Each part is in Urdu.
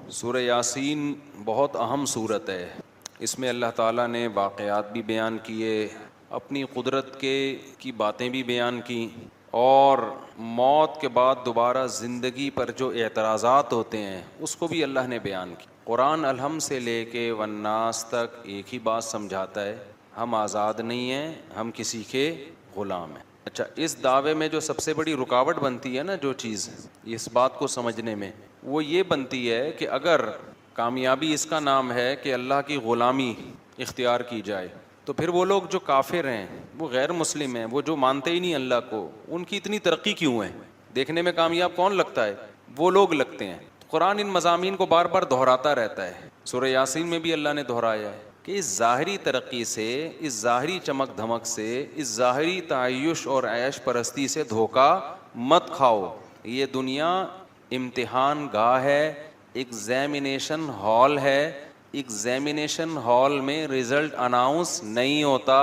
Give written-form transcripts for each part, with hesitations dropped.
سورہ یاسین بہت اہم صورت ہے. اس میں اللہ تعالیٰ نے واقعات بھی بیان کیے, اپنی قدرت کی باتیں بھی بیان کیں, اور موت کے بعد دوبارہ زندگی پر جو اعتراضات ہوتے ہیں اس کو بھی اللہ نے بیان کی. قرآن الحم سے لے کے والناس تک ایک ہی بات سمجھاتا ہے, ہم آزاد نہیں ہیں, ہم کسی کے غلام ہیں. اچھا, اس دعوے میں جو سب سے بڑی رکاوٹ بنتی ہے نا, جو چیز اس بات کو سمجھنے میں, وہ یہ بنتی ہے کہ اگر کامیابی اس کا نام ہے کہ اللہ کی غلامی اختیار کی جائے, تو پھر وہ لوگ جو کافر ہیں, وہ غیر مسلم ہیں, وہ جو مانتے ہی نہیں اللہ کو, ان کی اتنی ترقی کیوں ہے؟ دیکھنے میں کامیاب کون لگتا ہے؟ وہ لوگ لگتے ہیں. قرآن ان مضامین کو بار بار دہراتا رہتا ہے. سورہ یاسین میں بھی اللہ نے دہرایا ہے کہ اس ظاہری ترقی سے, اس ظاہری چمک دھمک سے, اس ظاہری تعیش اور عیش پرستی سے دھوکہ مت کھاؤ. یہ دنیا امتحان گاہ ہے, ایگزامینیشن ہال ہے. ایگزامینیشن ہال میں رزلٹ اناؤنس نہیں ہوتا,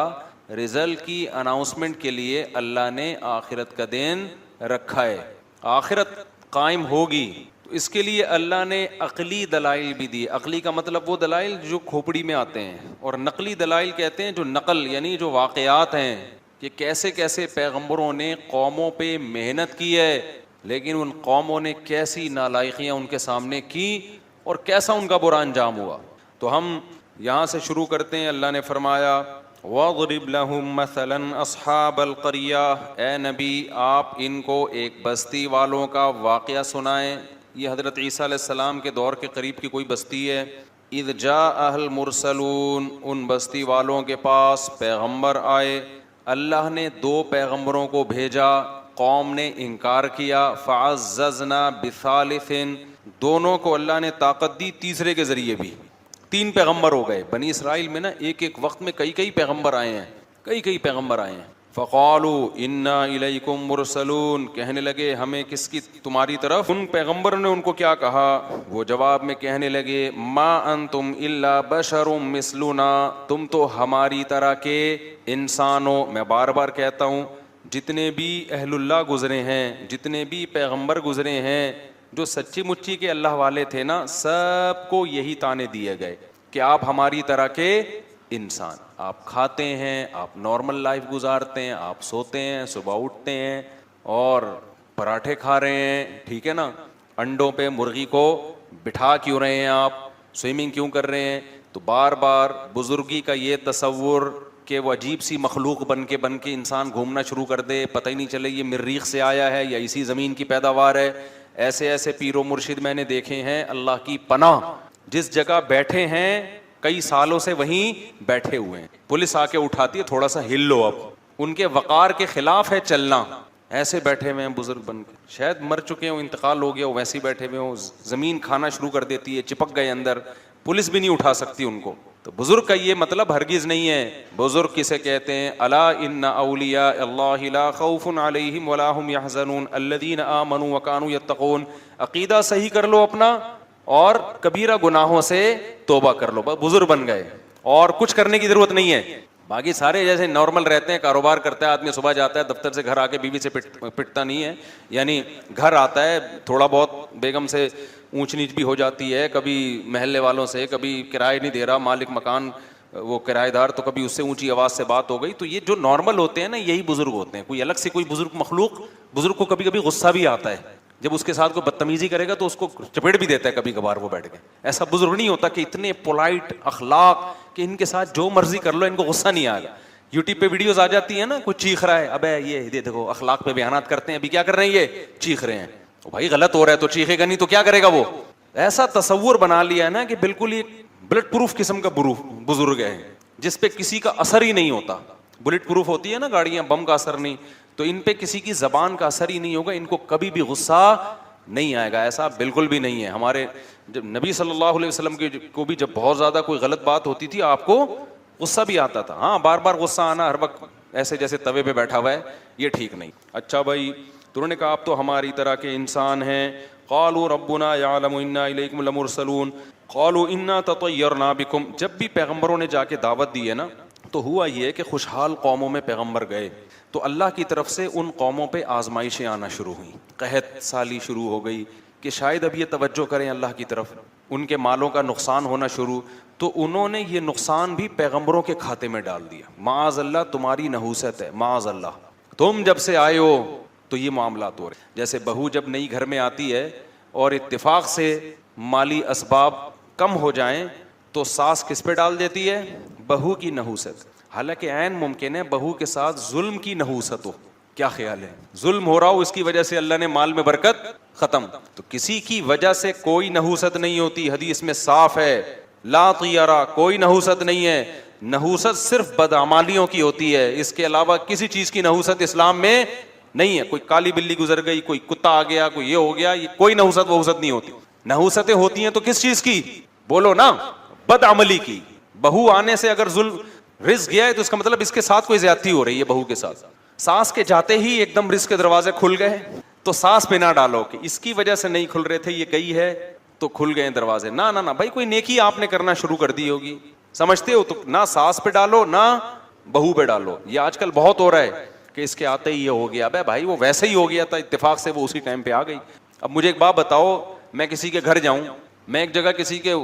رزلٹ کی اناؤنسمنٹ کے لیے اللہ نے آخرت کا دن رکھا ہے. آخرت قائم ہوگی تو اس کے لیے اللہ نے عقلی دلائل بھی دی. عقلی کا مطلب وہ دلائل جو کھوپڑی میں آتے ہیں, اور نقلی دلائل کہتے ہیں جو نقل یعنی جو واقعات ہیں, کہ کیسے کیسے پیغمبروں نے قوموں پہ محنت کی ہے, لیکن ان قوموں نے کیسی نالائقیاں ان کے سامنے کی اور کیسا ان کا برا انجام ہوا. تو ہم یہاں سے شروع کرتے ہیں. اللہ نے فرمایا وَاضْرِبْ لَهُمْ مَثَلًا أَصْحَابَ الْقَرْيَةِ, اے نبی آپ ان کو ایک بستی والوں کا واقعہ سنائیں. یہ حضرت عیسیٰ علیہ السلام کے دور کے قریب کی کوئی بستی ہے. اِذْ جَاءَهَا الْمُرْسَلُونَ, ان بستی والوں کے پاس پیغمبر آئے. اللہ نے 2 پیغمبروں کو بھیجا, قوم نے انکار کیا. فَعَزَّزْنَا بِثَالِثٍ, دونوں کو اللہ نے طاقت دی تیسرے کے ذریعے بھی. 3 پیغمبر ہو گئے. بنی اسرائیل میں نا ایک ایک وقت میں کئی پیغمبر آئے ہیں, کئی پیغمبر آئے ہیں. فَقَالُوا إِنَّا إِلَيْكُمْ مُرْسَلُونَ, کہنے لگے ہمیں کس کی, تمہاری طرف. ان پیغمبروں نے ان کو کیا کہا؟ وہ جواب میں کہنے لگے مَا أَنْتُمْ إِلَّا بَشَرٌ مِثْلُنَا, تم تو ہماری طرح کے انسان ہو. میں بار بار کہتا ہوں, جتنے بھی اہل اللہ گزرے ہیں, جتنے بھی پیغمبر گزرے ہیں, جو سچی مچی کے اللہ والے تھے نا, سب کو یہی تانے دیے گئے کہ آپ ہماری طرح کے انسان, آپ کھاتے ہیں, آپ نارمل لائف گزارتے ہیں, آپ سوتے ہیں, صبح اٹھتے ہیں اور پراٹھے کھا رہے ہیں, ٹھیک ہے نا, انڈوں پہ مرغی کو بٹھا کیوں رہے ہیں, آپ سوئمنگ کیوں کر رہے ہیں. تو بار بار بزرگی کا یہ تصور کہ وہ عجیب سی مخلوق بن کے انسان گھومنا شروع کر دے, پتہ ہی نہیں چلے یہ مریخ سے آیا ہے یا اسی زمین کی پیداوار ہے. ایسے پیر و مرشد میں نے دیکھے ہیں, اللہ کی پناہ, جس جگہ بیٹھے ہیں کئی سالوں سے وہیں بیٹھے ہوئے ہیں. پولیس آ کے اٹھاتی ہے, تھوڑا سا ہل لو, اب ان کے وقار کے خلاف ہے چلنا. ایسے بیٹھے ہوئے ہیں بزرگ بن کے, شاید مر چکے ہوں, انتقال ہو گیا ہو, ویسے بیٹھے ہوئے ہوں. زمین کھانا شروع کر دیتی ہے, چپک گئے اندر, پولیس بھی نہیں اٹھا سکتی ان کو. تو بزرگ کا یہ مطلب ہرگز نہیں ہے. بزرگ کسے کہتے ہیں؟ الا ان اولیاء اللہ لا خوف علیہم ولا هم يحزنون الذین آمنوا وکانوا یتقون. عقیدہ صحیح کر لو اپنا اور کبیرہ گناہوں سے توبہ کر لو, بزرگ بن گئے, اور کچھ کرنے کی ضرورت نہیں ہے. باقی سارے جیسے نارمل رہتے ہیں, کاروبار کرتا ہے آدمی, صبح جاتا ہے دفتر سے, گھر آ کے بیوی سے پٹتا نہیں ہے, یعنی گھر آتا ہے, تھوڑا بہت بیگم سے اونچ نیچ بھی ہو جاتی ہے, کبھی محلے والوں سے, کبھی کرایہ نہیں دے رہا مالک مکان وہ کرایہ دار, تو کبھی اس سے اونچی آواز سے بات ہو گئی. تو یہ جو نارمل ہوتے ہیں نا, یہی بزرگ ہوتے ہیں. کوئی الگ سے کوئی بزرگ مخلوق, بزرگ کو کبھی کبھی غصہ بھی آتا ہے, جب اس کے ساتھ کوئی بدتمیزی کرے گا تو اس کو چپیٹ بھی دیتا ہے کبھی کبھار وہ بیٹھ کے. ایسا بزرگ نہیں ہوتا کہ اتنے پولائٹ اخلاق کہ ان کے ساتھ جو مرضی کر لو ان کو غصہ نہیں آئے گا. یوٹیوب پہ ویڈیوز آ جاتی ہیں نا, کوئی چیخ رہا ہے, ابے یہ دیکھو اخلاق پہ بیانات کرتے ہیں, ابھی کیا کر رہے ہیں, یہ چیخ رہے ہیں. بھائی غلط ہو رہا ہے تو چیخے گا نہیں تو کیا کرے گا وہ. ایسا تصور بنا لیا ہے نا کہ بالکل یہ بلٹ پروف قسم کا بزرگ ہے, جس پہ کسی کا اثر ہی نہیں ہوتا. بلٹ پروف ہوتی ہے نا گاڑیاں, بم کا اثر نہیں, تو ان پہ کسی کی زبان کا اثر ہی نہیں ہوگا, ان کو کبھی بھی غصہ نہیں آئے گا. ایسا بالکل بھی نہیں ہے. ہمارے جب نبی صلی اللہ علیہ وسلم کو بھی جب بہت زیادہ کوئی غلط بات ہوتی تھی, آپ کو غصہ بھی آتا تھا. ہاں, بار بار غصہ آنا ہر وقت ایسے جیسے توے پہ بیٹھا ہوا ہے, یہ ٹھیک نہیں. اچھا بھائی, تو انہوں نے کہا آپ تو ہماری طرح کے انسان ہیں. قالوا ربنا يعلم انا الیکم لمرسلون قالوا انا تطیرنا بکم. جب بھی پیغمبروں نے جا کے دعوت دی ہے نا, تو ہوا یہ کہ خوشحال قوموں میں پیغمبر گئے تو اللہ کی طرف سے ان قوموں پہ آزمائشیں آنا شروع ہوئیں, قحط سالی شروع ہو گئی, کہ شاید اب یہ توجہ کریں اللہ کی طرف، ان کے مالوں کا نقصان ہونا شروع، تو انہوں نے یہ نقصان بھی پیغمبروں کے کھاتے میں ڈال دیا. معاذ اللہ تمہاری نحوست ہے، معاذ اللہ تم جب سے آئے ہو تو یہ معاملات ہو رہے. جیسے بہو جب نئی گھر میں آتی ہے اور اتفاق سے مالی اسباب کم ہو جائیں تو ساس کس پہ ڈال دیتی ہے؟ بہو کی نحوست. حالانکہ عین ممکن ہے بہو کے ساتھ ظلم کی نحوست ہو. کیا خیال ہے؟ ظلم ہو رہا ہو، اس کی وجہ سے اللہ نے مال میں برکت ختم. تو کسی کی وجہ سے کوئی نحوست نہیں ہوتی، حدیث میں صاف ہے لا طیرہ، کوئی نحوست نہیں ہے. نحوست صرف بدعمالیوں کی ہوتی ہے، اس کے علاوہ کسی چیز کی نحوست اسلام میں نہیں ہے. کوئی کالی بلی گزر گئی، کوئی کتا آ گیا، کوئی یہ ہو گیا، یہ کوئی نحوست وحوست نہیں ہوتی. نحوستیں ہوتی ہیں تو کس چیز کی؟ بولو نا، بدعملی کی. بہو آنے سے اگر ظلم رزق گیا ہے تو اس کا مطلب اس کے ساتھ کوئی زیادتی ہو رہی ہے بہو کے ساتھ. ساس کے جاتے ہی ایک دم رزق کے دروازے کھل گئے تو ساس پہ نہ ڈالو کہ اس کی وجہ سے نہیں کھل رہے تھے، یہ گئی ہے تو کھل گئے دروازے. نہ نہ نہ بھائی، کوئی نیکی آپ نے کرنا شروع کر دی ہوگی، سمجھتے ہو، تو نہ ساس پہ ڈالو نہ بہو پہ ڈالو. یہ آج کل بہت ہو رہا ہے کہ اس کے آتے ہی یہ ہو گیا. بھائی وہ ویسے ہی ہو گیا تھا، اتفاق سے وہ اسی ٹائم پہ آ گئی. اب مجھے ایک بات بتاؤ، میں کسی کے گھر جاؤں، میں ایک جگہ کسی کے،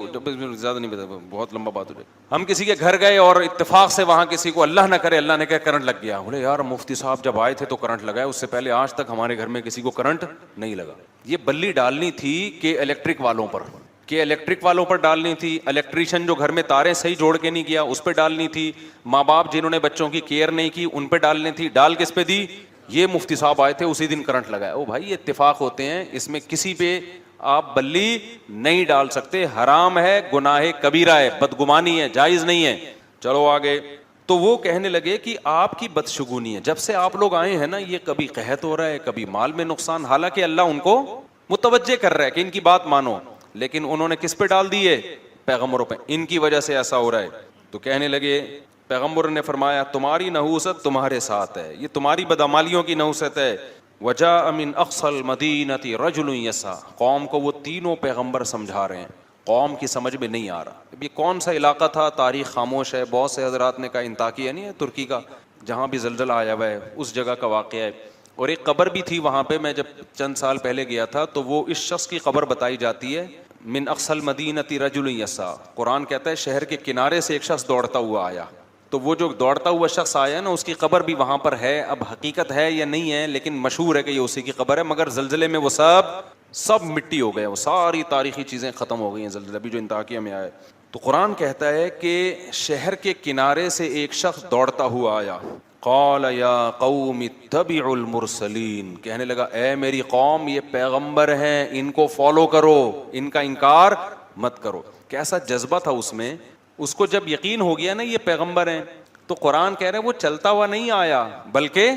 زیادہ نہیں بتا، بہت لمبا بات ہو جائے، ہم کسی کے گھر گئے اور اتفاق سے وہاں کسی کو اللہ نہ کرے اللہ نے کہا کرنٹ لگ گیا. بولے یار مفتی صاحب جب آئے تھے تو کرنٹ لگا ہے، اس سے پہلے آج تک ہمارے گھر میں کسی کو کرنٹ نہیں لگا. یہ بلی ڈالنی تھی کہ الیکٹرک والوں پر، کہ الیکٹرک والوں پر ڈالنی تھی. الیکٹریشین جو گھر میں تاریں صحیح جوڑ کے نہیں گیا اس پہ ڈالنی تھی. ماں باپ جنہوں نے بچوں کی کیئر نہیں کی ان پہ ڈالنی تھی. ڈال کس پہ دی؟ یہ مفتی صاحب آئے تھے اسی دن کرنٹ لگا ہے. او بھائی یہ اتفاق ہوتے ہیں، اس میں کسی پہ آپ بلی نہیں ڈال سکتے. حرام ہے، گناہ کبیرہ ہے، بدگمانی ہے، جائز نہیں ہے. چلو آگے. تو وہ کہنے لگے کہ آپ کی بدشگونی ہے، جب سے آپ لوگ آئے ہیں نا یہ کبھی قحط ہو رہا ہے، کبھی مال میں نقصان. حالانکہ اللہ ان کو متوجہ کر رہا ہے کہ ان کی بات مانو، لیکن انہوں نے کس پہ ڈال دی ہے؟ پیغمبروں پہ. ان کی وجہ سے ایسا ہو رہا ہے. تو کہنے لگے، پیغمبر نے فرمایا تمہاری نحوست تمہارے ساتھ ہے، یہ تمہاری بدعمالیوں کی نحوست ہے. وجاء من اقصى المدینة رجل یسعى. قوم کو وہ تینوں پیغمبر سمجھا رہے ہیں، قوم کی سمجھ میں نہیں آ رہا. اب یہ کون سا علاقہ تھا؟ تاریخ خاموش ہے. بہت سے حضرات نے کہا انطاکیہ نہیں ہے ترکی کا، جہاں بھی زلزلہ آیا ہوا ہے، اس جگہ کا واقعہ ہے. اور ایک قبر بھی تھی وہاں پہ. میں جب چند سال پہلے گیا تھا تو وہ اس شخص کی قبر بتائی جاتی ہے، من اقصى المدینة رجل یسعى. قرآن کہتا ہے شہر کے کنارے سے ایک شخص دوڑتا ہوا آیا. تو وہ جو دوڑتا ہوا شخص آیا نا، اس کی قبر بھی وہاں پر ہے. اب حقیقت ہے یا نہیں ہے، لیکن مشہور ہے کہ یہ اسی کی قبر ہے. مگر زلزلے میں وہ سب مٹی ہو گیا، وہ ساری تاریخی چیزیں ختم ہو گئی ہیں زلزلہ بھی جو انطاکیہ میں آیا. تو قرآن کہتا ہے کہ شہر کے کنارے سے ایک شخص دوڑتا ہوا آیا. قال یا قوم اتبعوا المرسلین. کہنے لگا اے میری قوم، یہ پیغمبر ہیں، ان کو فالو کرو، ان کا انکار مت کرو. کیسا جذبہ تھا اس میں. اس کو جب یقین ہو گیا نا یہ پیغمبر ہیں، تو قرآن کہہ رہے ہیں وہ چلتا ہوا نہیں آیا بلکہ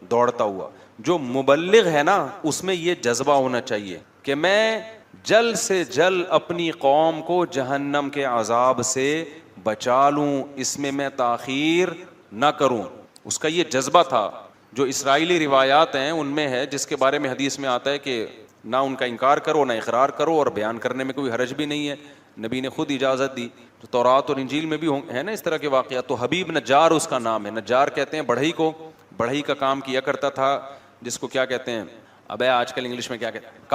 دوڑتا ہوا. جو مبلغ ہے نا اس میں یہ جذبہ ہونا چاہیے کہ میں جلد سے جلد اپنی قوم کو جہنم کے عذاب سے بچا لوں، اس میں میں تاخیر نہ کروں. اس کا یہ جذبہ تھا. جو اسرائیلی روایات ہیں ان میں ہے، جس کے بارے میں حدیث میں آتا ہے کہ نہ ان کا انکار کرو نہ اقرار کرو، اور بیان کرنے میں کوئی حرج بھی نہیں ہے، نبی نے خود اجازت دی. تو تورات اور انجیل میں بھی ہے نا اس طرح کے واقعات. تو حبیب نجار اس کا نام ہے. نجار کہتے ہیں بڑھئی کو، بڑھئی کا کام کیا کرتا تھا، جس کو کیا کہتے ہیں ابے آج کل انگلش میں کیا کہتے ہیں،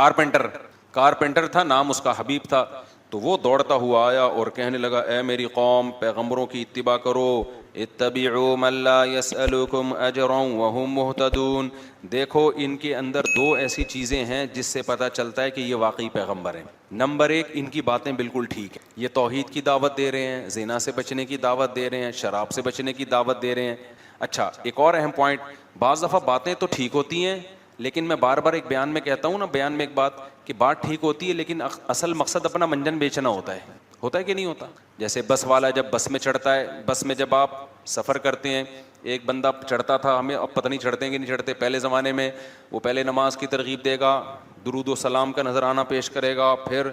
کارپینٹر تھا نام اس کا، حبیب تھا. تو وہ دوڑتا ہوا آیا اور کہنے لگا اے میری قوم، پیغمبروں کی اتباع کرو. اتبعوا من لا يسألكم اجرا وهم مهتدون. دیکھو ان کے اندر دو ایسی چیزیں ہیں جس سے پتہ چلتا ہے کہ یہ واقعی پیغمبر ہیں. نمبر ایک، ان کی باتیں بالکل ٹھیک ہیں، یہ توحید کی دعوت دے رہے ہیں، زنا سے بچنے کی دعوت دے رہے ہیں، شراب سے بچنے کی دعوت دے رہے ہیں. اچھا ایک اور اہم پوائنٹ، بعض دفعہ باتیں تو ٹھیک ہوتی ہیں، لیکن میں بار بار ایک بیان میں کہتا ہوں نا، بیان میں ایک بات کہ بات ٹھیک ہوتی ہے لیکن اصل مقصد اپنا منجن بیچنا ہوتا ہے کہ نہیں ہوتا. جیسے بس والا جب بس میں چڑھتا ہے، بس میں جب آپ سفر کرتے ہیں، ایک بندہ چڑھتا تھا، ہمیں اب پتہ نہیں چڑھتے ہیں کہ نہیں چڑھتے، پہلے زمانے میں وہ پہلے نماز کی ترغیب دے گا، درود و سلام کا نذرانہ پیش کرے گا، پھر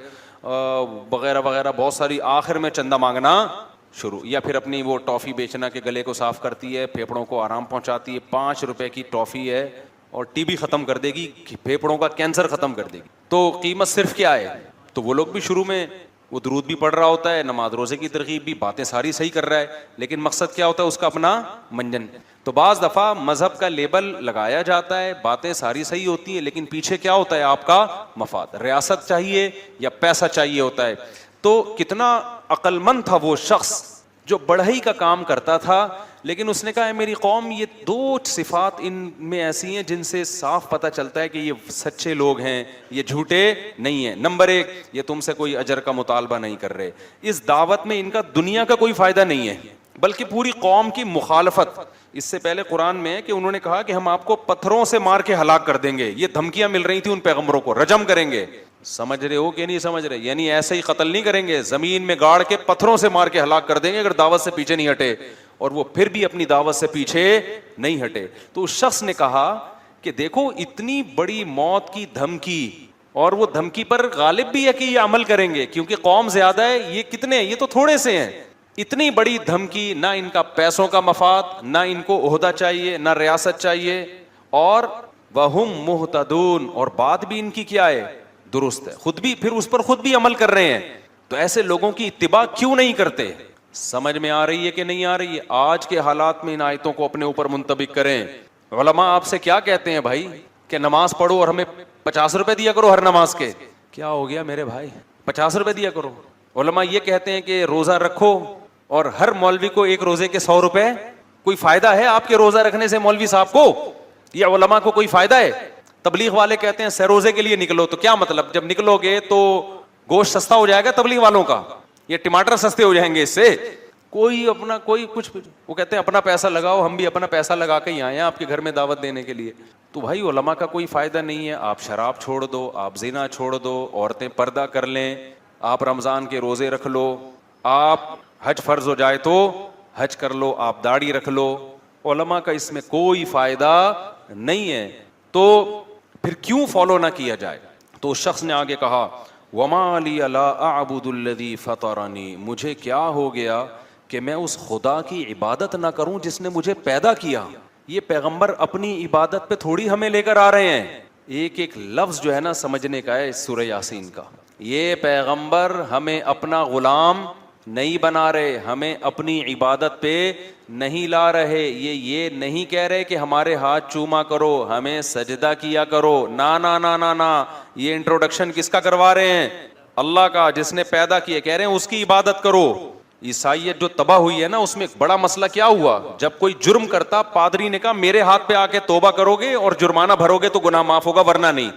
وغیرہ وغیرہ بہت ساری، آخر میں چندہ مانگنا شروع، یا پھر اپنی وہ ٹافی بیچنا کہ گلے کو صاف کرتی ہے، پھیپھڑوں کو آرام پہنچاتی ہے، 5 روپے کی ٹافی ہے اور ٹی بی ختم کر دے گی، پھیپھڑوں کا کینسر ختم کر دے گی. تو قیمت صرف کیا ہے؟ تو وہ لوگ بھی شروع میں وہ درود بھی پڑھ رہا ہوتا ہے, نماز روزے کی ترغیب بھی, باتیں ساری صحیح کر رہا ہے, لیکن مقصد کیا ہوتا ہے اس کا اپنا منجن. تو بعض دفعہ مذہب کا لیبل لگایا جاتا ہے, باتیں ساری صحیح ہوتی ہیں, لیکن پیچھے کیا ہوتا ہے آپ کا مفاد, ریاست چاہیے یا پیسہ چاہیے ہوتا ہے. تو کتنا عقل مند تھا وہ شخص جو بڑھئی کا کام کرتا تھا, لیکن اس نے کہا ہے میری قوم یہ دو صفات ان میں ایسی ہیں جن سے صاف پتہ چلتا ہے کہ یہ سچے لوگ ہیں, یہ جھوٹے نہیں ہیں. نمبر ایک, یہ تم سے کوئی اجر کا مطالبہ نہیں کر رہے, اس دعوت میں ان کا دنیا کا کوئی فائدہ نہیں ہے بلکہ پوری قوم کی مخالفت. اس سے پہلے قرآن میں ہے کہ انہوں نے کہا کہ ہم آپ کو پتھروں سے مار کے ہلاک کر دیں گے, یہ دھمکیاں مل رہی تھی ان پیغمبروں کو, رجم کریں گے. سمجھ رہے ہو کہ نہیں سمجھ رہے؟ یعنی ایسے ہی قتل نہیں کریں گے, زمین میں گاڑ کے پتھروں سے مار کے ہلاک کر دیں گے اگر دعوت سے پیچھے نہیں ہٹے. اور وہ پھر بھی اپنی دعوت سے پیچھے نہیں ہٹے. تو اس شخص نے کہا کہ دیکھو اتنی بڑی موت کی دھمکی, اور وہ دھمکی پر غالب بھی ہے کہ یہ عمل کریں گے کیونکہ قوم زیادہ ہے, یہ کتنے ہیں, یہ تو تھوڑے سے ہیں. اتنی بڑی دھمکی, نہ ان کا پیسوں کا مفاد, نہ ان کو عہدہ چاہیے, نہ ریاست چاہیے, اور وہم مہتدون, اور بات بھی ان کی کیا ہے, درست ہے, خود بھی پھر اس پر خود بھی عمل کر رہے ہیں. تو ایسے لوگوں کی اتباع کیوں نہیں کرتے؟ سمجھ میں آ رہی ہے کہ نہیں آ رہی ہے؟ آج کے حالات میں ان آیتوں کو اپنے اوپر منطبق کریں. علماء آپ سے کیا کہتے ہیں بھائی کہ نماز پڑھو اور ہمیں 50 روپے دیا کرو ہر نماز کے. کیا ہو گیا میرے بھائی, 50 روپے دیا کرو. علماء یہ کہتے ہیں کہ روزہ رکھو اور ہر مولوی کو ایک روزے کے 100 روپے. کوئی فائدہ ہے آپ کے روزہ رکھنے سے مولوی صاحب کو یا علماء کو کوئی فائدہ ہے؟ تبلیغ والے کہتے ہیں سہ روزے کے لیے نکلو. تو کیا مطلب, جب نکلو گے تو گوشت سستا ہو جائے گا تبلیغ والوں کا, یہ ٹماٹر سستے ہو جائیں گے اس سے؟ کوئی اپنا کوئی کچھ, وہ کہتے ہیں اپنا پیسہ لگاؤ, ہم بھی اپنا پیسہ لگا کے ہی آئے ہیں آپ کے گھر میں دعوت دینے کے لیے. تو بھائی علماء کا کوئی فائدہ نہیں ہے. آپ شراب چھوڑ دو, آپ زنا چھوڑ دو, عورتیں پردہ کر لیں, آپ رمضان کے روزے رکھ لو, آپ حج فرض ہو جائے تو حج کر لو, آپ داڑھی رکھ لو. علماء کا اس میں کوئی فائدہ نہیں ہے, تو پھر کیوں فالو نہ کیا جائے؟ تو اس شخص نے آگے کہا وَمَا لِيَ لَا أَعْبُدُ الَّذِي فَطَرَنِي, مجھے کیا ہو گیا کہ میں اس خدا کی عبادت نہ کروں جس نے مجھے پیدا کیا. یہ پیغمبر اپنی عبادت پہ تھوڑی ہمیں لے کر آ رہے ہیں. ایک ایک لفظ جو ہے نا سمجھنے کا ہے سورہ یاسین کا. یہ پیغمبر ہمیں اپنا غلام نہیں بنا رہے, ہمیں اپنی عبادت پہ نہیں لا رہے. یہ نہیں کہہ رہے کہ ہمارے ہاتھ چوما کرو, ہمیں سجدہ کیا کرو. نا نا نا نا نا, یہ انٹروڈکشن کس کا کروا رہے ہیں؟ اللہ کا, جس نے پیدا کیا. کہہ رہے ہیں اس کی عبادت کرو. عیسائیت جو تباہ ہوئی ہے نا, اس میں ایک بڑا مسئلہ کیا ہوا, جب کوئی جرم کرتا پادری نے کہا میرے ہاتھ پہ آ کے توبہ کرو گے اور جرمانہ بھرو گے تو گناہ معاف ہوگا ورنہ نہیں.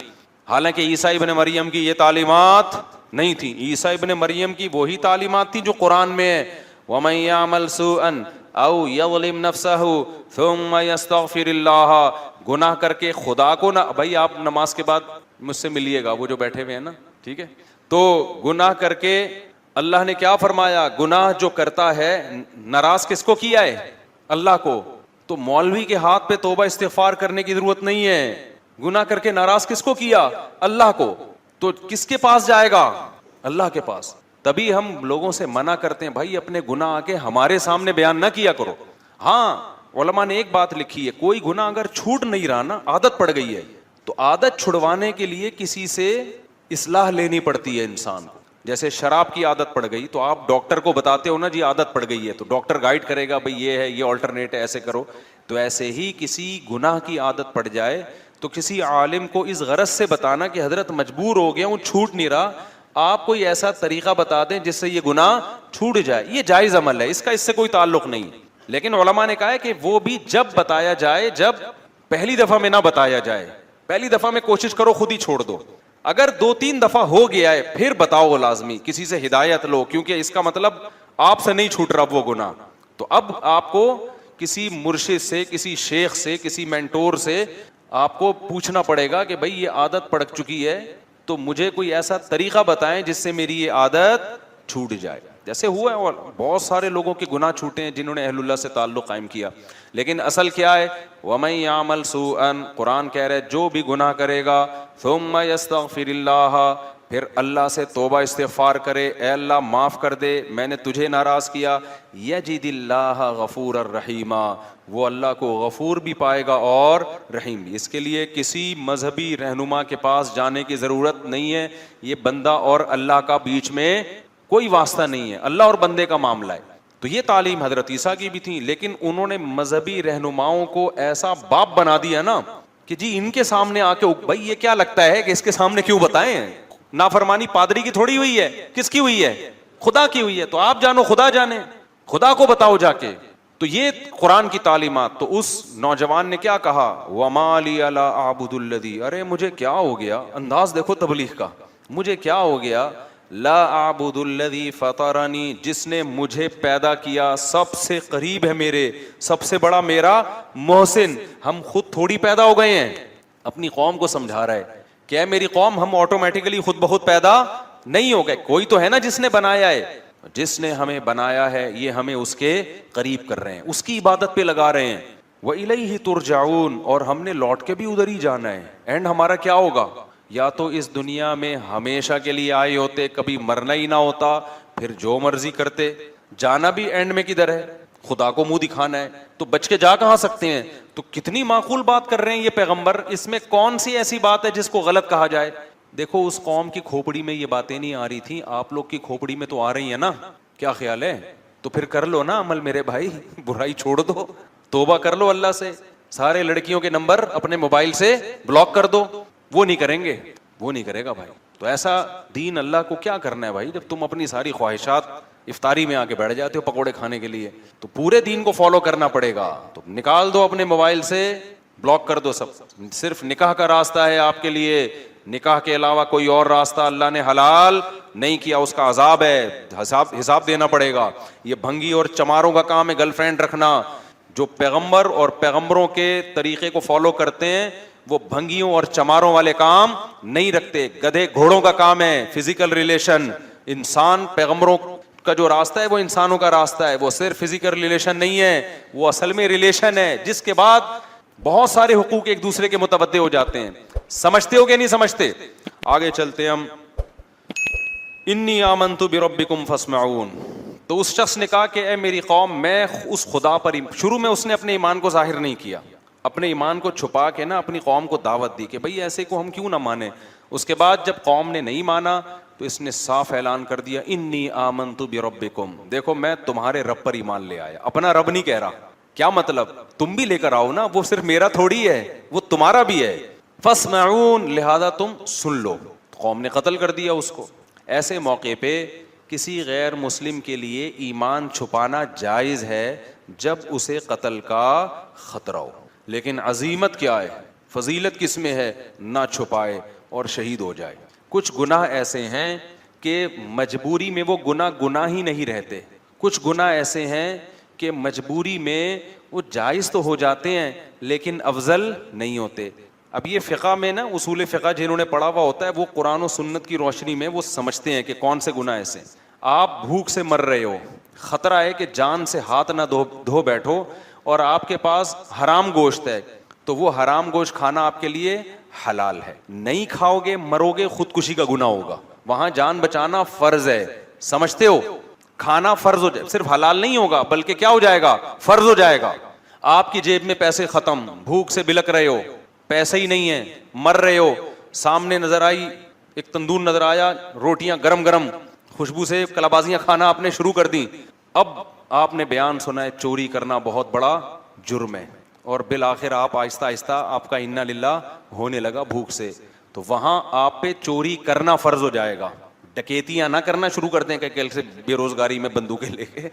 حالانکہ عیسیٰ ابن مریم کی یہ تعلیمات نہیں تھی. عیسیٰ ابن مریم کی وہی تعلیمات تھی جو قرآن میں ہے, وَمَن يَعْمَلْ سُوءًا أَوْ يَظْلِمْ نَفْسَهُ ثُمَّ يَسْتَغْفِرِ اللَّهَ, گناہ کر کے خدا کو نہ. بھائی آپ نماز کے بعد مجھ سے ملیے گا, وہ جو بیٹھے ہوئے ہیں نا, ٹھیک ہے. تو گناہ کر کے اللہ نے کیا فرمایا, گناہ جو کرتا ہے ناراض کس کو کیا ہے؟ اللہ کو. تو مولوی کے ہاتھ پہ توبہ استغفار کرنے کی ضرورت نہیں ہے. گناہ کر کے ناراض کس کو کیا؟ اللہ کو. تو کس کے پاس جائے گا؟ اللہ کے پاس. تبھی ہم لوگوں سے منع کرتے ہیں بھائی اپنے گناہ آ کے ہمارے سامنے بیان نہ کیا کرو. ہاں علماء نے ایک بات لکھی ہے, کوئی گناہ اگر چھوٹ نہیں رہا نا, عادت پڑ گئی ہے, تو عادت چھڑوانے کے لیے کسی سے اصلاح لینی پڑتی ہے انسان کو. جیسے شراب کی عادت پڑ گئی تو آپ ڈاکٹر کو بتاتے ہو نا جی عادت پڑ گئی ہے, تو ڈاکٹر گائیڈ کرے گا بھئی یہ ہے, یہ آلٹرنیٹ ہے, ایسے کرو. تو ایسے ہی کسی گناہ کی عادت پڑ جائے تو کسی عالم کو اس غرض سے بتانا کہ حضرت مجبور ہو گیا ہوں, چھوٹ نہیں رہا, آپ کوئی ایسا طریقہ بتا دیں جس سے یہ گناہ چھوٹ جائے. یہ جائز عمل ہے, اس کا اس سے کوئی تعلق نہیں. لیکن علماء نے کہا ہے کہ وہ بھی جب بتایا جائے, جب پہلی دفعہ میں نہ بتایا جائے. پہلی دفعہ میں کوشش کرو خود ہی چھوڑ دو. اگر 2-3 دفعہ ہو گیا ہے پھر بتاؤ لازمی, کسی سے ہدایت لو, کیونکہ اس کا مطلب آپ سے نہیں چھوٹ رہا وہ گناہ. تو اب آپ کو کسی مرشد سے, کسی شیخ سے, کسی مینٹور سے آپ کو پوچھنا پڑے گا کہ بھئی یہ عادت پڑ چکی ہے تو مجھے کوئی ایسا طریقہ بتائیں جس سے میری یہ عادت چھوٹ جائے. جیسے ہوا ہے, اور بہت سارے لوگوں کے گناہ چھوٹے ہیں جنہوں نے اہل اللہ سے تعلق قائم کیا. لیکن اصل کیا ہے, وَمَن يَعْمَلْ سُوءًا, قرآن کہہ رہے جو بھی گناہ کرے گا, ثُمَّ يَسْتَغْفِرِ اللَّهَ, پھر اللہ سے توبہ استغفار کرے, اے اللہ معاف کر دے, میں نے تجھے ناراض کیا, يَجِدِ اللَّهَ غَفُورًا رَحِيمًا, وہ اللہ کو غفور بھی پائے گا اور رحیم بھی. اس کے لیے کسی مذہبی رہنما کے پاس جانے کی ضرورت نہیں ہے, یہ بندہ اور اللہ کا بیچ میں کوئی واسطہ نہیں ہے, اللہ اور بندے کا معاملہ ہے. تو یہ تعلیم حضرت عیسیٰ کی بھی تھی, لیکن انہوں نے مذہبی رہنماؤں کو ایسا باپ بنا دیا نا کہ جی ان کے سامنے آ کے بھائی یہ کیا لگتا ہے کہ اس کے سامنے کیوں بتائیں, نافرمانی پادری کی تھوڑی ہوئی ہے, کس کی ہوئی ہے, خدا کی ہوئی ہے, تو آپ جانو خدا جانے, خدا کو بتاؤ جا کے. تو یہ قرآن کی تعلیمات. تو اس نوجوان نے کیا کہا, وَمَا لِيَ لَا أَعْبُدُ الَّذِي, ارے مجھے کیا ہو گیا, انداز دیکھو تبلیغ کا, مجھے کیا ہو گیا, لا اعبد الذی فطرنی, جس نے مجھے پیدا کیا, سب سے قریب ہے میرے, سب سے بڑا میرا محسن. ہم خود تھوڑی پیدا ہو گئے ہیں, اپنی قوم کو سمجھا رہا ہے کہ اے میری قوم, ہم آٹومیٹیکلی خود بخود پیدا نہیں ہو گئے, کوئی تو ہے نا جس نے بنایا ہے, جس نے ہمیں بنایا ہے یہ ہمیں اس کے قریب کر رہے ہیں, اس کی عبادت پہ لگا رہے ہیں. وَإِلَيْهِ تُرْجَعُونَ, اور ہم نے لوٹ کے بھی ادھر ہی جانا ہے. اینڈ ہمارا کیا ہوگا, یا تو اس دنیا میں ہمیشہ کے لیے آئے ہوتے, کبھی مرنا ہی نہ ہوتا, پھر جو مرضی کرتے, جانا بھی اینڈ میں کدھر ہے, خدا کو منہ دکھانا ہے, تو بچ کے جا کہاں سکتے ہیں. تو کتنی معقول بات کر رہے ہیں یہ پیغمبر, اس میں کون سی ایسی بات ہے جس کو غلط کہا جائے. دیکھو اس قوم کی کھوپڑی میں یہ باتیں نہیں آ رہی تھیں, آپ لوگ کی کھوپڑی میں تو آ رہی ہیں نا, کیا خیال ہے, تو پھر کر لو نا عمل میرے بھائی, برائی چھوڑ دو, توبہ کر لو اللہ سے, سارے لڑکیوں کے نمبر اپنے موبائل سے بلاک کر دو. وہ نہیں کریں گے, وہ نہیں کرے گا بھائی. تو ایسا دین اللہ کو کیا کرنا ہے بھائی, جب تم اپنی ساری خواہشات افطاری میں آ کے بیٹھ جاتے ہو پکوڑے کھانے کے لیے, تو پورے دین کو فالو کرنا پڑے گا. تو نکال دو اپنے موبائل سے, بلاک کر دو سب. صرف نکاح کا راستہ ہے آپ کے لیے, نکاح کے علاوہ کوئی اور راستہ اللہ نے حلال نہیں کیا, اس کا عذاب ہے, حساب دینا پڑے گا. یہ بھنگی اور چماروں کا کام ہے گرل فرینڈ رکھنا. جو پیغمبر اور پیغمبروں کے طریقے کو فالو کرتے ہیں وہ بھنگیوں اور چماروں والے کام نہیں رکھتے, گدھے گھوڑوں کا کام ہے فزیکل ریلیشن. انسان, پیغمبروں کا جو راستہ ہے وہ انسانوں کا راستہ ہے, وہ صرف فزیکل ریلیشن نہیں ہے, وہ اصل میں ریلیشن ہے جس کے بعد بہت سارے حقوق ایک دوسرے کے متوجہ ہو جاتے ہیں. سمجھتے ہو کہ نہیں سمجھتے؟ آگے چلتے ہم. انی آمنت بربکم فاسمعون. تو اس شخص نے کہا کہ اے میری قوم, میں اس خدا پر, شروع میں اس نے اپنے ایمان کو ظاہر نہیں کیا, اپنے ایمان کو چھپا کے نا اپنی قوم کو دعوت دی کہ بھئی ایسے کو ہم کیوں نہ مانیں. اس کے بعد جب قوم نے نہیں مانا تو اس نے صاف اعلان کر دیا, انی آمنت بربکم, دیکھو میں تمہارے رب پر ایمان لے آیا. اپنا رب نہیں کہہ رہا, کیا مطلب, تم بھی لے کر آؤ نا, وہ صرف میرا تھوڑی ہے, وہ تمہارا بھی ہے. فاسمعون, لہذا تم سن لو. قوم نے قتل کر دیا اس کو. ایسے موقع پہ کسی غیر مسلم کے لیے ایمان چھپانا جائز ہے جب اسے قتل کا خطرہ ہو, لیکن عظیمت کیا ہے, فضیلت کس میں ہے, نہ چھپائے اور شہید ہو جائے. کچھ گناہ ایسے ہیں کہ مجبوری میں وہ گناہ ہی نہیں رہتے, کچھ گناہ ایسے ہیں کہ مجبوری میں وہ جائز تو ہو جاتے ہیں لیکن افضل نہیں ہوتے. اب یہ فقہ میں نا, اصول فقہ جنہوں نے پڑھا ہوا ہوتا ہے وہ قرآن و سنت کی روشنی میں وہ سمجھتے ہیں کہ کون سے گناہ ایسے. آپ بھوک سے مر رہے ہو, خطرہ ہے کہ جان سے ہاتھ نہ دھو بیٹھو, اور آپ کے پاس حرام گوشت ہے, تو وہ حرام گوشت کھانا آپ کے لیے حلال ہے. نہیں کھاؤ گے مرو گے, خودکشی کا گناہ ہوگا. وہاں جان بچانا فرض ہے, سمجھتے ہو, کھانا فرض ہو جائے, صرف حلال نہیں ہوگا بلکہ کیا ہو جائے گا, فرض ہو جائے گا. آپ کی جیب میں پیسے ختم, بھوک سے بلک رہے ہو, پیسے ہی نہیں ہے, مر رہے ہو, سامنے نظر آئی ایک تندور نظر آیا, روٹیاں گرم گرم, خوشبو سے کلابازیاں کھانا آپ نے شروع کر دی. اب آپ نے بیان سنا ہے چوری کرنا بہت بڑا جرم ہے, اور بالآخر آپ آہستہ آہستہ آپ کا انا للہ ہونے لگا بھوک سے, تو وہاں آپ پہ چوری کرنا فرض ہو جائے گا. ڈکیتیاں نہ کرنا شروع کر دیں کہ کل سے بے روزگاری میں بندوقیں لے کے,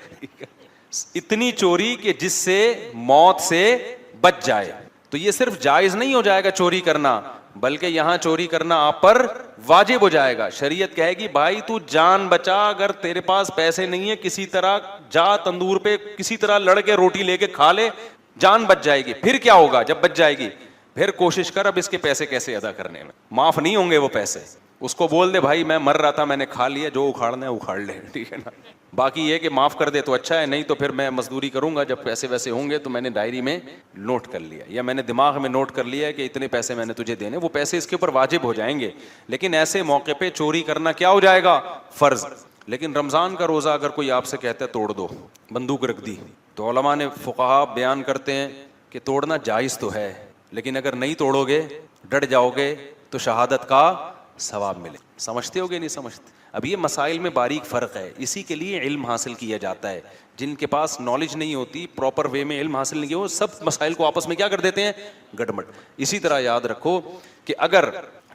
اتنی چوری کہ جس سے موت سے بچ جائے. تو یہ صرف جائز نہیں ہو جائے گا چوری کرنا, بلکہ یہاں چوری کرنا آپ پر واجب ہو جائے گا. شریعت کہے گی بھائی تو جان بچا, اگر تیرے پاس پیسے نہیں ہے کسی طرح جا تندور پہ کسی طرح لڑ کے روٹی لے کے کھا لے, جان بچ جائے گی. پھر کیا ہوگا جب بچ جائے گی, پھر کوشش کر اب اس کے پیسے کیسے ادا کرنے میں, معاف نہیں ہوں گے وہ پیسے. اس کو بول دے بھائی میں مر رہا تھا, میں نے کھا لیا, جو اکھاڑنا ہے اکھاڑ لے, ٹھیک ہے نا. باقی یہ کہ معاف کر دے تو اچھا ہے, نہیں تو پھر میں مزدوری کروں گا, جب پیسے ویسے ہوں گے تو میں نے ڈائری میں نوٹ کر لیا, یا میں نے دماغ میں نوٹ کر لیا کہ اتنے پیسے میں نے تجھے دینے, وہ پیسے اس کے اوپر واجب ہو جائیں گے. لیکن ایسے موقع پہ چوری کرنا کیا ہو جائے گا, فرض. لیکن رمضان کا روزہ اگر کوئی آپ سے کہتا ہے توڑ دو, بندوق رکھ دی, تو علماء نے فقہا بیان کرتے ہیں کہ توڑنا جائز تو ہے, لیکن اگر نہیں توڑو گے, ڈٹ جاؤ گے, تو شہادت کا ثواب ملے. سمجھتے ہو گے نہیں سمجھتے؟ اب یہ مسائل میں باریک فرق ہے, اسی کے لیے علم حاصل کیا جاتا ہے. جن کے پاس نالج نہیں ہوتی, پراپر وے میں علم حاصل نہیں کیا, وہ سب مسائل کو آپس میں کیا کر دیتے ہیں, گڑبڑ. اسی طرح یاد رکھو کہ اگر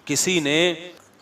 کسی نے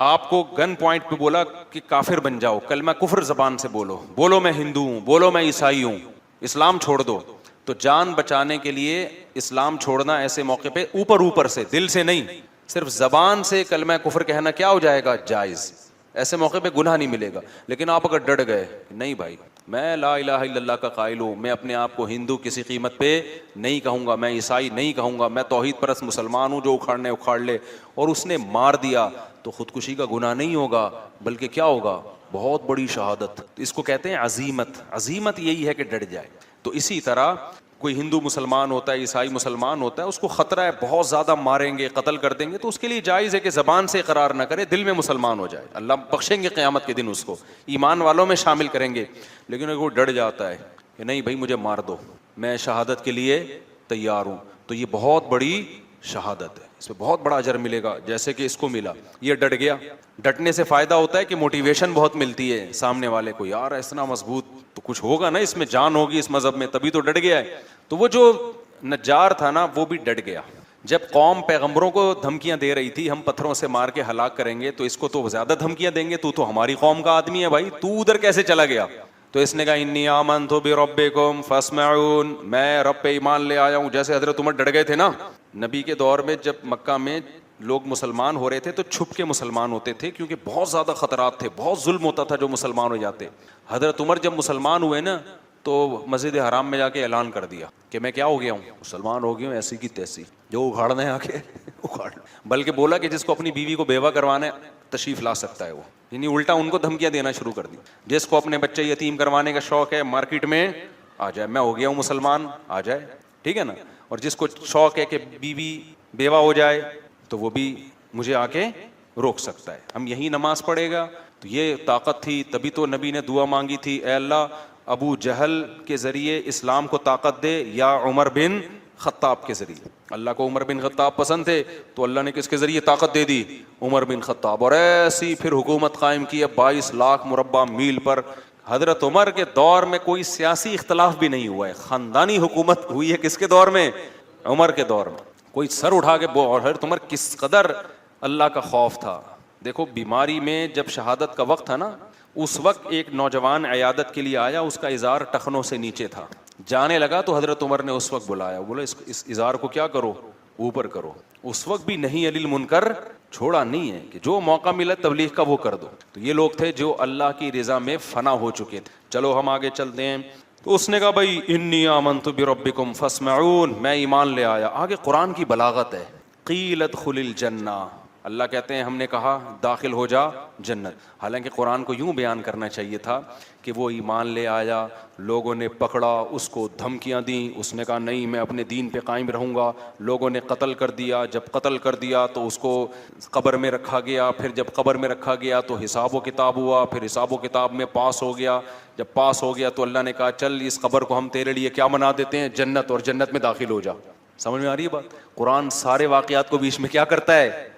آپ کو گن پوائنٹ پہ بولا کہ کافر بن جاؤ, کلمہ کفر زبان سے بولو میں ہندو ہوں, بولو میں عیسائی ہوں, اسلام چھوڑ دو, تو جان بچانے کے لیے اسلام چھوڑنا ایسے موقع پہ اوپر سے, دل سے نہیں, صرف زبان سے کلمہ کفر کہنا کیا ہو جائے گا, جائز. ایسے موقع پہ گناہ نہیں ملے گا. لیکن آپ اگر ڈٹ گئے, نہیں بھائی میں لا الہ الا اللہ کا قائل ہوں, میں اپنے آپ کو ہندو کسی قیمت پہ نہیں کہوں گا, میں عیسائی نہیں کہوں گا, میں توحید پرست مسلمان ہوں, جو اکھاڑنے اکھاڑ لے, اور اس نے مار دیا, تو خودکشی کا گناہ نہیں ہوگا, بلکہ کیا ہوگا, بہت بڑی شہادت. اس کو کہتے ہیں عزیمت. عزیمت یہی ہے کہ ڈٹ جائے. تو اسی طرح کوئی ہندو مسلمان ہوتا ہے, عیسائی مسلمان ہوتا ہے, اس کو خطرہ ہے بہت زیادہ ماریں گے, قتل کر دیں گے, تو اس کے لیے جائز ہے کہ زبان سے اقرار نہ کرے, دل میں مسلمان ہو جائے. اللہ بخشیں گے قیامت کے دن اس کو, ایمان والوں میں شامل کریں گے. لیکن اگر وہ ڈر جاتا ہے کہ نہیں بھائی مجھے مار دو, میں شہادت کے لیے تیار ہوں, تو یہ بہت بڑی شہادت ہے, اس میں بہت بڑا اجر ملے گا, جیسے کہ اس کو ملا. یہ ڈٹ گیا. ڈٹنے سے فائدہ ہوتا ہے کہ موٹیویشن بہت ملتی ہے سامنے والے کو, یار اتنا مضبوط تو کچھ ہوگا نا, اس میں جان ہوگی اس مذہب میں, تبھی تو ڈٹ گیا ہے. تو وہ جو نجار تھا نا, وہ بھی ڈٹ گیا. جب قوم پیغمبروں کو دھمکیاں دے رہی تھی, ہم پتھروں سے مار کے ہلاک کریں گے, تو اس کو تو زیادہ دھمکیاں دیں گے, تو ہماری قوم کا آدمی ہے بھائی, تو ادھر کیسے چلا گیا؟ تو اس نے کہا انی آمنت بربکم فاسمعون, میں رب پہ ایمان لے آیا ہوں. جیسے حضرت عمر ڈٹ گئے تھے نا نبی کے دور میں, جب مکہ میں لوگ مسلمان ہو رہے تھے تو چھپ کے مسلمان ہوتے تھے, کیونکہ بہت زیادہ خطرات تھے, بہت ظلم ہوتا تھا جو مسلمان ہو جاتے. حضرت عمر جب مسلمان ہوئے نا, تو مسجد حرام میں جا کے اعلان کر دیا کہ میں کیا ہو گیا ہوں, مسلمان ہو گیا ہوں, ایسی کی تیسی, جو اکھاڑنا ہے آ کے اکھاڑ. بلکہ بولا کہ جس کو اپنی بیوی کو بیوہ کروانا ہے تشریف لا سکتا ہے وہ, یعنی الٹا ان کو دھمکیاں دینا شروع کر دی. جس کو اپنے بچے یتیم کروانے کا شوق ہے مارکیٹ میں آ جائے, میں ہو گیا ہوں مسلمان, آ جائے, ٹھیک ہے نا. اور جس کو شوق ہے کہ بیوی بیوہ ہو جائے, تو وہ بھی مجھے آ کے روک سکتا ہے. ہم یہی نماز پڑھے گا. تو یہ طاقت تھی, تبھی تو نبی نے دعا مانگی تھی, اے اللہ ابو جہل کے ذریعے اسلام کو طاقت دے, یا عمر بن خطاب کے ذریعے. اللہ کو عمر بن خطاب پسند تھے, تو اللہ نے کس کے ذریعے طاقت دے دی, عمر بن خطاب. اور ایسی پھر حکومت قائم کی ہے 22 لاکھ مربع میل پر. حضرت عمر کے دور میں کوئی سیاسی اختلاف بھی نہیں ہوا ہے, خاندانی حکومت ہوئی ہے. کس کے دور میں؟ عمر کے دور میں. کوئی سر اٹھا کے اور حضرت عمر کس قدر اللہ کا خوف تھا. دیکھو بیماری میں جب شہادت کا وقت تھا نا, اس وقت ایک نوجوان عیادت کے لیے آیا, اس کا ازار ٹخنوں سے نیچے تھا, جانے لگا تو حضرت عمر نے اس وقت بلایا, بولا اس ازار کو کیا کرو, اوپر کرو. اس وقت بھی نہیں علی المنکر چھوڑا نہیں ہے, کہ جو موقع ملا تبلیغ کا وہ کر دو. تو یہ لوگ تھے جو اللہ کی رضا میں فنا ہو چکے تھے. چلو ہم آگے چلتے ہیں. تو اس نے کہا بھائی انی آمنت بربکم فاسمعون, میں ایمان لے آیا. آگے قرآن کی بلاغت ہے, قیل ادخل الجنہ, اللہ کہتے ہیں ہم نے کہا داخل ہو جا جنت. حالانکہ قرآن کو یوں بیان کرنا چاہیے تھا کہ وہ ایمان لے آیا, لوگوں نے پکڑا, اس کو دھمکیاں دیں, اس نے کہا نہیں میں اپنے دین پہ قائم رہوں گا. لوگوں نے قتل کر دیا, جب قتل کر دیا تو اس کو قبر میں رکھا گیا. پھر جب قبر میں رکھا گیا تو حساب و کتاب ہوا, پھر حساب و کتاب میں پاس ہو گیا. جب پاس ہو گیا تو اللہ نے کہا چل اس قبر کو ہم تیرے لیے کیا بنا دیتے ہیں, جنت, اور جنت میں داخل ہو جا. سمجھ میں آ رہی ہے بات؟ قرآن سارے واقعات کو بیچ میں کیا کرتا ہے,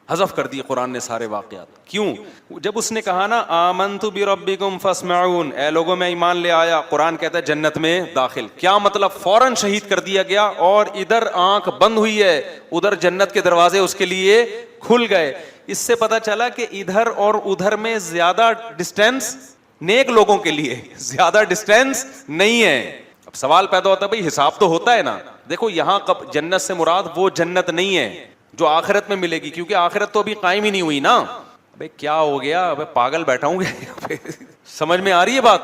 حذف کر دیے قرآن نے سارے واقعات. کیوں؟ جب اس نے کہا نا آمنت بربکم فاسمعون, اے لوگوں میں ایمان لے آیا, قرآن کہتا ہے جنت میں داخل. کیا مطلب؟ فوراً شہید کر دیا گیا, اور ادھر آنکھ بند ہوئی ہے, ادھر جنت کے دروازے اس کے لیے کھل گئے. اس سے پتا چلا کہ ادھر اور ادھر میں زیادہ ڈسٹینس نیک لوگوں کے لیے زیادہ ڈسٹینس نہیں ہے. اب سوال پیدا ہوتا ہے بھائی حساب تو ہوتا ہے نا. دیکھو یہاں جنت سے مراد وہ جنت نہیں ہے جو آخرت میں ملے گی, کیونکہ آخرت تو ابھی قائم ہی نہیں ہوئی نا. بھائی کیا ہو گیا, ابھی پاگل بیٹھا ہوں گے سمجھ میں آ رہی ہے بات؟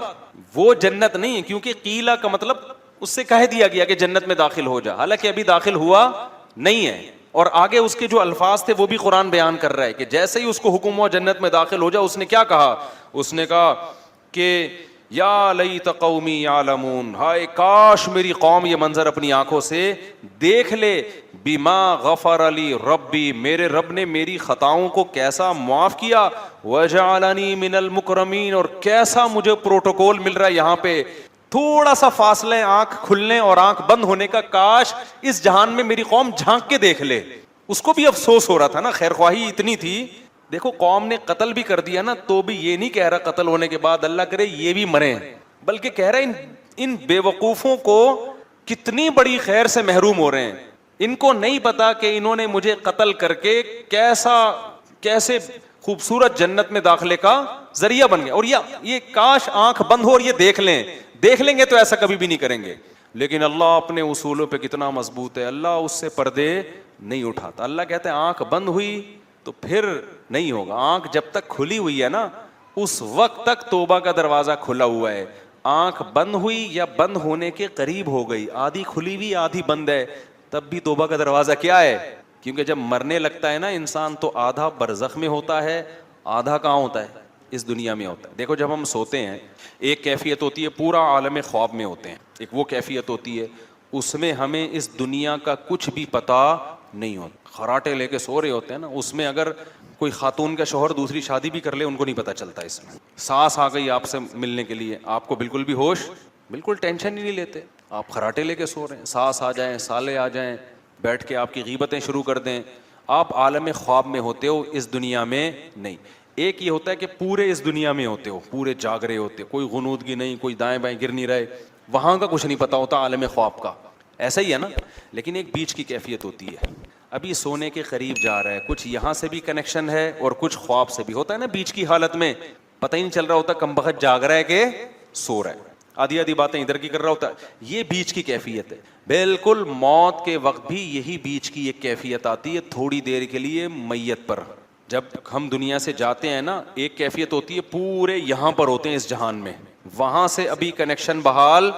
وہ جنت نہیں ہے, کیونکہ قیلا کا مطلب اس سے کہہ دیا گیا کہ جنت میں داخل ہو جا, حالانکہ ابھی داخل ہوا نہیں ہے. اور آگے اس کے جو الفاظ تھے وہ بھی قرآن بیان کر رہا ہے کہ جیسے ہی اس کو حکم ہوا جنت میں داخل ہو جا, اس نے کیا کہا, اس نے کہا کہ یا لیت قومی یعلمون, ہائے کاش میری قوم یہ منظر اپنی آنکھوں سے دیکھ لے, بما غفر لی ربی, میرے رب نے میری خطاؤں کو کیسا معاف کیا, وجعلنی من المکرمین, اور کیسا مجھے پروٹوکول مل رہا ہے یہاں پہ. تھوڑا سا فاصلہ آنکھ کھلنے اور آنکھ بند ہونے کا, کاش اس جہان میں میری قوم جھانک کے دیکھ لے. اس کو بھی افسوس ہو رہا تھا نا, خیر خواہی اتنی تھی, دیکھو قوم نے قتل بھی کر دیا نا تو بھی یہ نہیں کہہ رہا قتل ہونے کے بعد اللہ کرے یہ بھی مریں، بلکہ کہہ رہا ان بے وقوفوں کو کتنی بڑی خیر سے محروم ہو رہے ہیں. ان کو نہیں پتا کہ انہوں نے مجھے قتل کر کے کیسے خوبصورت جنت میں داخلے کا ذریعہ بن گیا. اور یہ کاش آنکھ بند ہو اور یہ دیکھ لیں گے تو ایسا کبھی بھی نہیں کریں گے. لیکن اللہ اپنے اصولوں پہ کتنا مضبوط ہے، اللہ اس سے پردے نہیں اٹھاتا. اللہ کہتے ہیں آنکھ بند ہوئی تو پھر نہیں ہوگا. آنکھ جب تک کھلی ہوئی ہے نا اس وقت تک توبہ کا دروازہ کھلا ہوا ہے. آنکھ بند ہوئی یا بند ہونے کے قریب ہو گئی، آدھی کھلی ہوئی آدھی بند ہے، تب بھی توبہ کا دروازہ کیا ہے. کیونکہ جب مرنے لگتا ہے نا انسان تو آدھا برزخ میں ہوتا ہے، آدھا کہاں ہوتا ہے، اس دنیا میں ہوتا ہے. دیکھو جب ہم سوتے ہیں ایک کیفیت ہوتی ہے پورا عالم خواب میں ہوتے ہیں، ایک وہ کیفیت ہوتی ہے اس میں ہمیں اس دنیا کا کچھ بھی پتا نہیں ہوتا. خراٹے لے کے سو رہے ہوتے ہیں نا، اس میں اگر کوئی خاتون کا شوہر دوسری شادی بھی کر لے ان کو نہیں پتا چلتا. اس میں ساس آ گئی آپ سے ملنے کے لیے، آپ کو بالکل بھی ہوش، بالکل ٹینشن ہی نہیں لیتے، آپ خراٹے لے کے سو رہے ہیں. ساس آ جائیں، سالے آ جائیں، بیٹھ کے آپ کی غیبتیں شروع کر دیں، آپ عالم خواب میں ہوتے ہو، اس دنیا میں نہیں. ایک یہ ہوتا ہے کہ پورے اس دنیا میں ہوتے ہو، پورے جاگ رہے ہوتے ہو، کوئی غنودگی نہیں، کوئی دائیں بائیں گر نہیں رہے، وہاں کا کچھ نہیں پتا ہوتا عالم خواب کا. ایسا ہی ہے نا. لیکن ایک بیچ کی کیفیت ہوتی ہے، ابھی سونے کے قریب جا رہا ہے، کچھ یہاں سے بھی کنیکشن ہے اور کچھ خواب سے بھی ہوتا ہے نا. بیچ کی حالت میں پتہ ہی نہیں چل رہا ہوتا کمبخت جاگ رہا ہے کہ سو رہا ہے، آدھی باتیں ادھر کی کر رہا ہوتا ہے. یہ بیچ کی کیفیت ہے. بالکل موت کے وقت بھی یہی بیچ کی ایک کیفیت آتی ہے تھوڑی دیر کے لیے میت پر. جب ہم دنیا سے جاتے ہیں نا ایک کیفیت ہوتی ہے پورے یہاں پر ہوتے ہیں اس جہان میں، وہاں سے ابھی کنیکشن بحال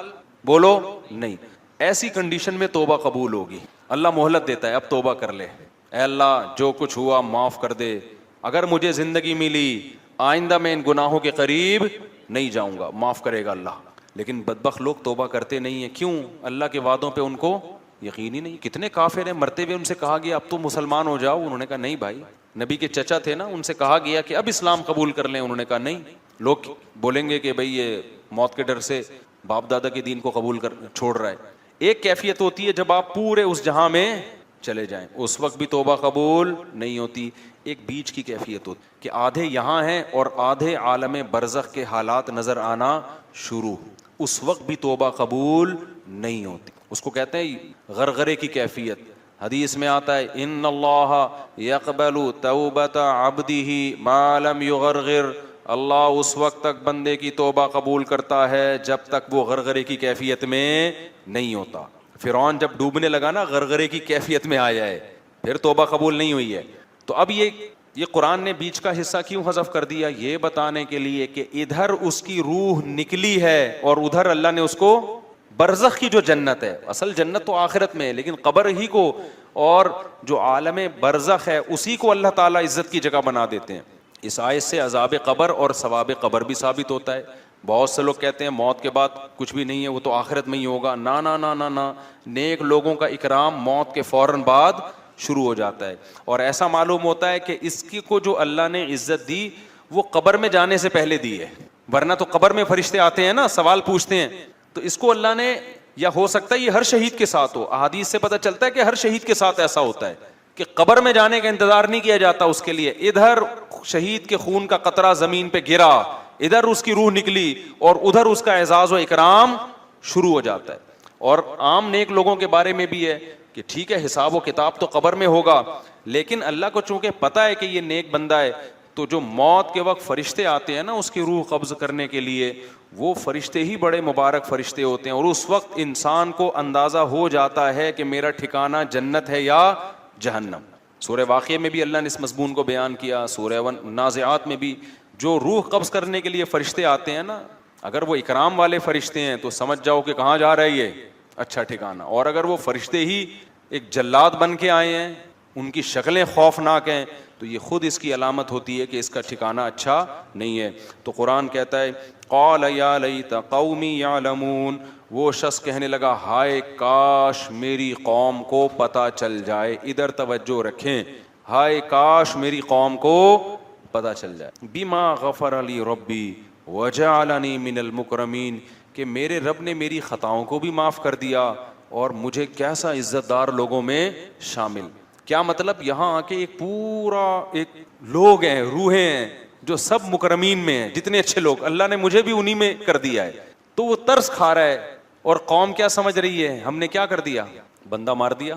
بولو نہیں. ایسی کنڈیشن میں توبہ قبول ہوگی. اللہ مہلت دیتا ہے اب توبہ کر لے، اے اللہ جو کچھ ہوا معاف کر دے، اگر مجھے زندگی ملی آئندہ میں ان گناہوں کے قریب نہیں جاؤں گا، معاف کرے گا اللہ. لیکن بدبخت لوگ توبہ کرتے نہیں ہیں. کیوں؟ اللہ کے وعدوں پہ ان کو یقین ہی نہیں. کتنے کافر ہیں مرتے ہوئے ان سے کہا گیا اب تو مسلمان ہو جاؤ، انہوں نے کہا نہیں بھائی. نبی کے چچا تھے نا، ان سے کہا گیا کہ اب اسلام قبول کر لیں، انہوں نے کہا نہیں. لوگ بولیں گے کہ بھئی یہ موت کے ڈر سے باپ دادا کے دین کو قبول کر چھوڑ رہا ہے. ایک کیفیت ہوتی ہے جب آپ پورے اس جہاں میں چلے جائیں اس وقت بھی توبہ قبول نہیں ہوتی. ایک بیچ کی کیفیت ہوتی کہ آدھے یہاں ہیں اور آدھے عالم برزخ کے حالات نظر آنا شروع، اس وقت بھی توبہ قبول نہیں ہوتی. اس کو کہتے ہیں غرغرے کی کیفیت. حدیث میں آتا ہے ان اللہ یقبل توبۃ عبدہ ما لم یغرغر، اللہ اس وقت تک بندے کی توبہ قبول کرتا ہے جب تک وہ غرغرے کی کیفیت میں نہیں ہوتا. فرعون جب ڈوبنے لگا نا غرغرے کی کیفیت میں آیا ہے، پھر توبہ قبول نہیں ہوئی ہے. تو اب یہ قرآن نے بیچ کا حصہ کیوں حذف کر دیا؟ یہ بتانے کے لیے کہ ادھر اس کی روح نکلی ہے اور ادھر اللہ نے اس کو برزخ کی جو جنت ہے، اصل جنت تو آخرت میں ہے لیکن قبر ہی کو اور جو عالم برزخ ہے اسی کو اللہ تعالیٰ عزت کی جگہ بنا دیتے ہیں. اس آیت سے عذاب قبر اور ثواب قبر بھی ثابت ہوتا ہے. بہت سے لوگ کہتے ہیں موت کے بعد کچھ بھی نہیں ہے، وہ تو آخرت میں ہی ہوگا. نا نا نا نا نا، نیک لوگوں کا اکرام موت کے فوراً بعد شروع ہو جاتا ہے. اور ایسا معلوم ہوتا ہے کہ اس کی کو جو اللہ نے عزت دی وہ قبر میں جانے سے پہلے دی ہے، ورنہ تو قبر میں فرشتے آتے ہیں نا سوال پوچھتے ہیں، تو اس کو اللہ نے، یا ہو سکتا ہے یہ ہر شہید کے ساتھ ہو. احادیث سے پتہ چلتا ہے کہ ہر شہید کے ساتھ ایسا ہوتا ہے کہ قبر میں جانے کا انتظار نہیں کیا جاتا اس کے لیے. ادھر شہید کے خون کا قطرہ زمین پہ گرا، ادھر اس کی روح نکلی اور ادھر اس کا اعزاز و اکرام شروع ہو جاتا ہے. اور عام نیک لوگوں کے بارے میں بھی ہے کہ ٹھیک ہے حساب و کتاب تو قبر میں ہوگا، لیکن اللہ کو چونکہ پتہ ہے کہ یہ نیک بندہ ہے تو جو موت کے وقت فرشتے آتے ہیں نا اس کی روح قبض کرنے کے لیے، وہ فرشتے ہی بڑے مبارک فرشتے ہوتے ہیں. اور اس وقت انسان کو اندازہ ہو جاتا ہے کہ میرا ٹھکانہ جنت ہے یا جہنم. سورہ واقعہ میں بھی اللہ نے اس مضمون کو بیان کیا. سورہ نازعات میں بھی جو روح قبض کرنے کے لیے فرشتے آتے ہیں نا، اگر وہ اکرام والے فرشتے ہیں تو سمجھ جاؤ کہ کہاں جا رہا ہے یہ اچھا ٹھکانہ. اور اگر وہ فرشتے ہی ایک جلاد بن کے آئے ہیں، ان کی شکلیں خوفناک ہیں، تو یہ خود اس کی علامت ہوتی ہے کہ اس کا ٹھکانہ اچھا نہیں ہے. تو قرآن کہتا ہے قال یا لیت قومی یعلمون، وہ شخص کہنے لگا ہائے کاش میری قوم کو پتہ چل جائے. ادھر توجہ رکھیں، ہائے کاش میری قوم کو پتہ چل جائے. بما غفر لی ربی وجعلنی من المکرمین، کہ میرے رب نے میری خطاؤں کو بھی معاف کر دیا اور مجھے کیسا عزت دار لوگوں میں شامل کیا مطلب؟ یہاں آ کے ایک پورا ایک لوگ ہیں، روحیں ہیں جو سب مکرمین میں ہیں، جتنے اچھے لوگ اللہ نے مجھے بھی انہی میں کر دیا ہے. تو وہ ترس کھا رہا ہے، اور قوم کیا سمجھ رہی ہے؟ ہم نے کیا کر دیا؟ بندہ مار دیا.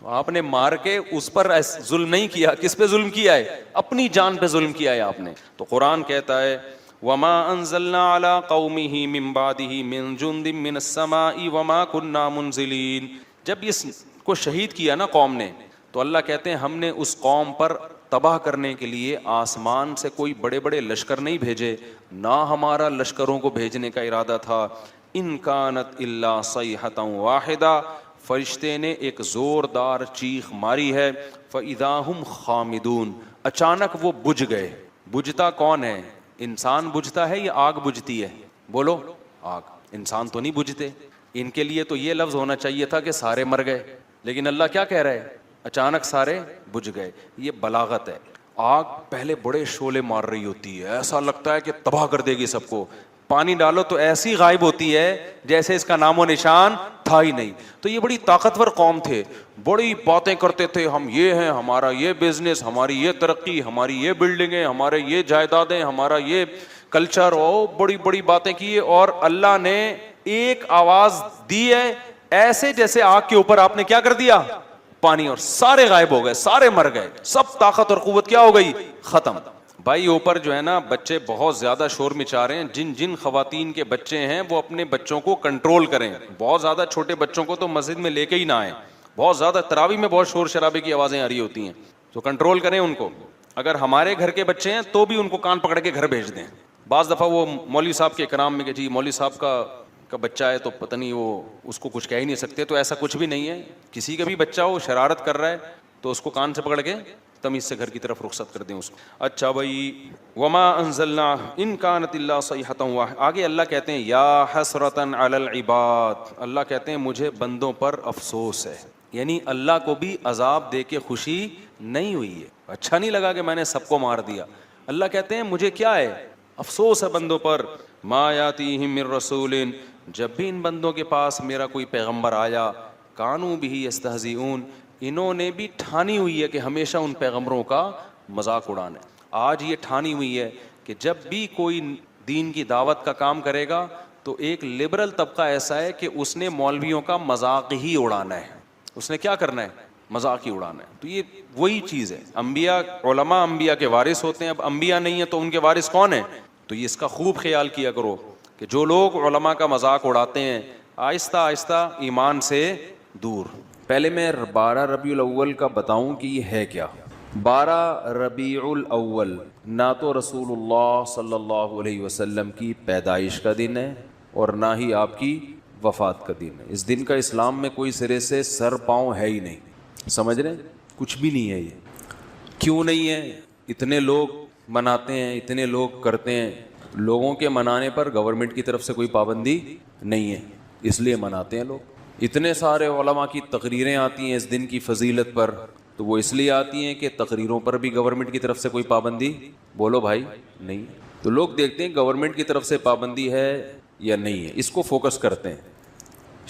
تو آپ نے مار کے اس پر ظلم نہیں کیا. کس پہ ظلم کیا ہے؟ اپنی جان پہ ظلم کیا ہے آپ نے. تو قرآن کہتا ہے وَمَا أَنزَلْنَا عَلَىٰ قَوْمِهِ مِن بَعْدِهِ مِن جُندٍ مِّنَ السَّمَاءِ وَمَا كُنَّا مُنزِلِينَ. جب اس کو شہید کیا نا قوم نے، تو اللہ کہتے ہیں ہم نے اس قوم پر تباہ کرنے کے لیے آسمان سے کوئی بڑے بڑے لشکر نہیں بھیجے، نہ ہمارا لشکروں کو بھیجنے کا ارادہ تھا. ان کانت الا صیحۃ واحدہ، فرشتے نے ایک زوردار چیخ ماری ہے. فاذا هم خامدون، اچانک وہ بجھ گئے. بجھتا کون ہے؟ انسان بجھتا ہے یا آگ بجھتی ہے؟ بولو. آگ. انسان تو نہیں بجھتے. ان کے لیے تو یہ لفظ ہونا چاہیے تھا کہ سارے مر گئے، لیکن اللہ کیا کہہ رہا ہے؟ اچانک سارے بجھ گئے. یہ بلاغت ہے. آگ پہلے بڑے شعلے مار رہی ہوتی ہے، ایسا لگتا ہے کہ تباہ کر دے گی سب کو. پانی ڈالو تو ایسی غائب ہوتی ہے جیسے اس کا نام و نشان تھا ہی نہیں. تو یہ بڑی طاقتور قوم تھے، بڑی باتیں کرتے تھے، ہم یہ ہیں، ہمارا یہ بزنس، ہماری یہ ترقی، ہماری یہ بلڈنگیں، ہمارے یہ جائیدادیں، ہمارا یہ کلچر، اور بڑی بڑی باتیں کی. اور اللہ نے ایک آواز دی ہے، ایسے جیسے آگ کے اوپر آپ نے کیا کر دیا؟ پانی، اور سارے غائب ہو گئے، سارے مر گئے. سب طاقت اور قوت کیا ہو گئی؟ ختم. بھائی اوپر جو ہے نا بچے بہت زیادہ شور مچا رہے ہیں. جن جن خواتین کے بچے ہیں وہ اپنے بچوں کو کنٹرول کریں. بہت زیادہ چھوٹے بچوں کو تو مسجد میں لے کے ہی نہ آئیں. بہت زیادہ تراویح میں بہت شور شرابے کی آوازیں آ رہی ہوتی ہیں، تو کنٹرول کریں ان کو. اگر ہمارے گھر کے بچے ہیں تو بھی ان کو کان پکڑ کے گھر بھیج دیں. بعض دفعہ وہ مولوی صاحب کے اکرام میں کہ جی مولوی صاحب کا بچہ ہے تو پتہ نہیں وہ اس کو کچھ کہہ ہی نہیں سکتے. تو ایسا کچھ بھی نہیں ہے. کسی کا بھی بچہ ہو شرارت کر رہا ہے تو اس کو کان سے پکڑ کے تمیز سے گھر کی طرف رخصت کر دیں اس کو. اچھا بھائی، وما انزلنا ان کانت الا صیحۃ واحدہ. آگے اللہ کہتے ہیں یا حسرۃ علی العباد. اللہ کہتے ہیں مجھے بندوں پر افسوس ہے. یعنی اللہ کو بھی عذاب دے کے خوشی نہیں ہوئی ہے، اچھا نہیں لگا کہ میں نے سب کو مار دیا. اللہ کہتے ہیں مجھے کیا ہے؟ افسوس ہے بندوں پر. ما یاتیہم من رسول، جب بھی ان بندوں کے پاس میرا کوئی پیغمبر آیا، کانوا بہ یستہزئون، انہوں نے بھی ٹھانی ہوئی ہے کہ ہمیشہ ان پیغمبروں کا مذاق اڑانا ہے. آج یہ ٹھانی ہوئی ہے کہ جب بھی کوئی دین کی دعوت کا کام کرے گا تو ایک لبرل طبقہ ایسا ہے کہ اس نے مولویوں کا مذاق ہی اڑانا ہے. اس نے کیا کرنا ہے؟ مذاق ہی اڑانا ہے. تو یہ وہی چیز ہے. انبیاء، علماء انبیاء کے وارث ہوتے ہیں. اب انبیاء نہیں ہیں تو ان کے وارث کون ہیں؟ تو یہ اس کا خوب خیال کیا کرو کہ جو لوگ علماء کا مذاق اڑاتے ہیں آہستہ آہستہ ایمان سے دور. پہلے میں 12 ربیع الاول کا بتاؤں کہ یہ ہے کیا. 12 ربیع الاول نہ تو رسول اللہ صلی اللہ علیہ وسلم کی پیدائش کا دن ہے اور نہ ہی آپ کی وفات کا دن ہے. اس دن کا اسلام میں کوئی سرے سے سر پاؤں ہے ہی نہیں. سمجھ رہے ہیں؟ کچھ بھی نہیں ہے. یہ کیوں نہیں ہے؟ اتنے لوگ مناتے ہیں، اتنے لوگ کرتے ہیں. لوگوں کے منانے پر گورنمنٹ کی طرف سے کوئی پابندی نہیں ہے، اس لیے مناتے ہیں لوگ. اتنے سارے علماء کی تقریریں آتی ہیں اس دن کی فضیلت پر، تو وہ اس لیے آتی ہیں کہ تقریروں پر بھی گورنمنٹ کی طرف سے کوئی پابندی، بولو بھائی، نہیں. تو لوگ دیکھتے ہیں گورنمنٹ کی طرف سے پابندی ہے یا نہیں ہے، اس کو فوکس کرتے ہیں.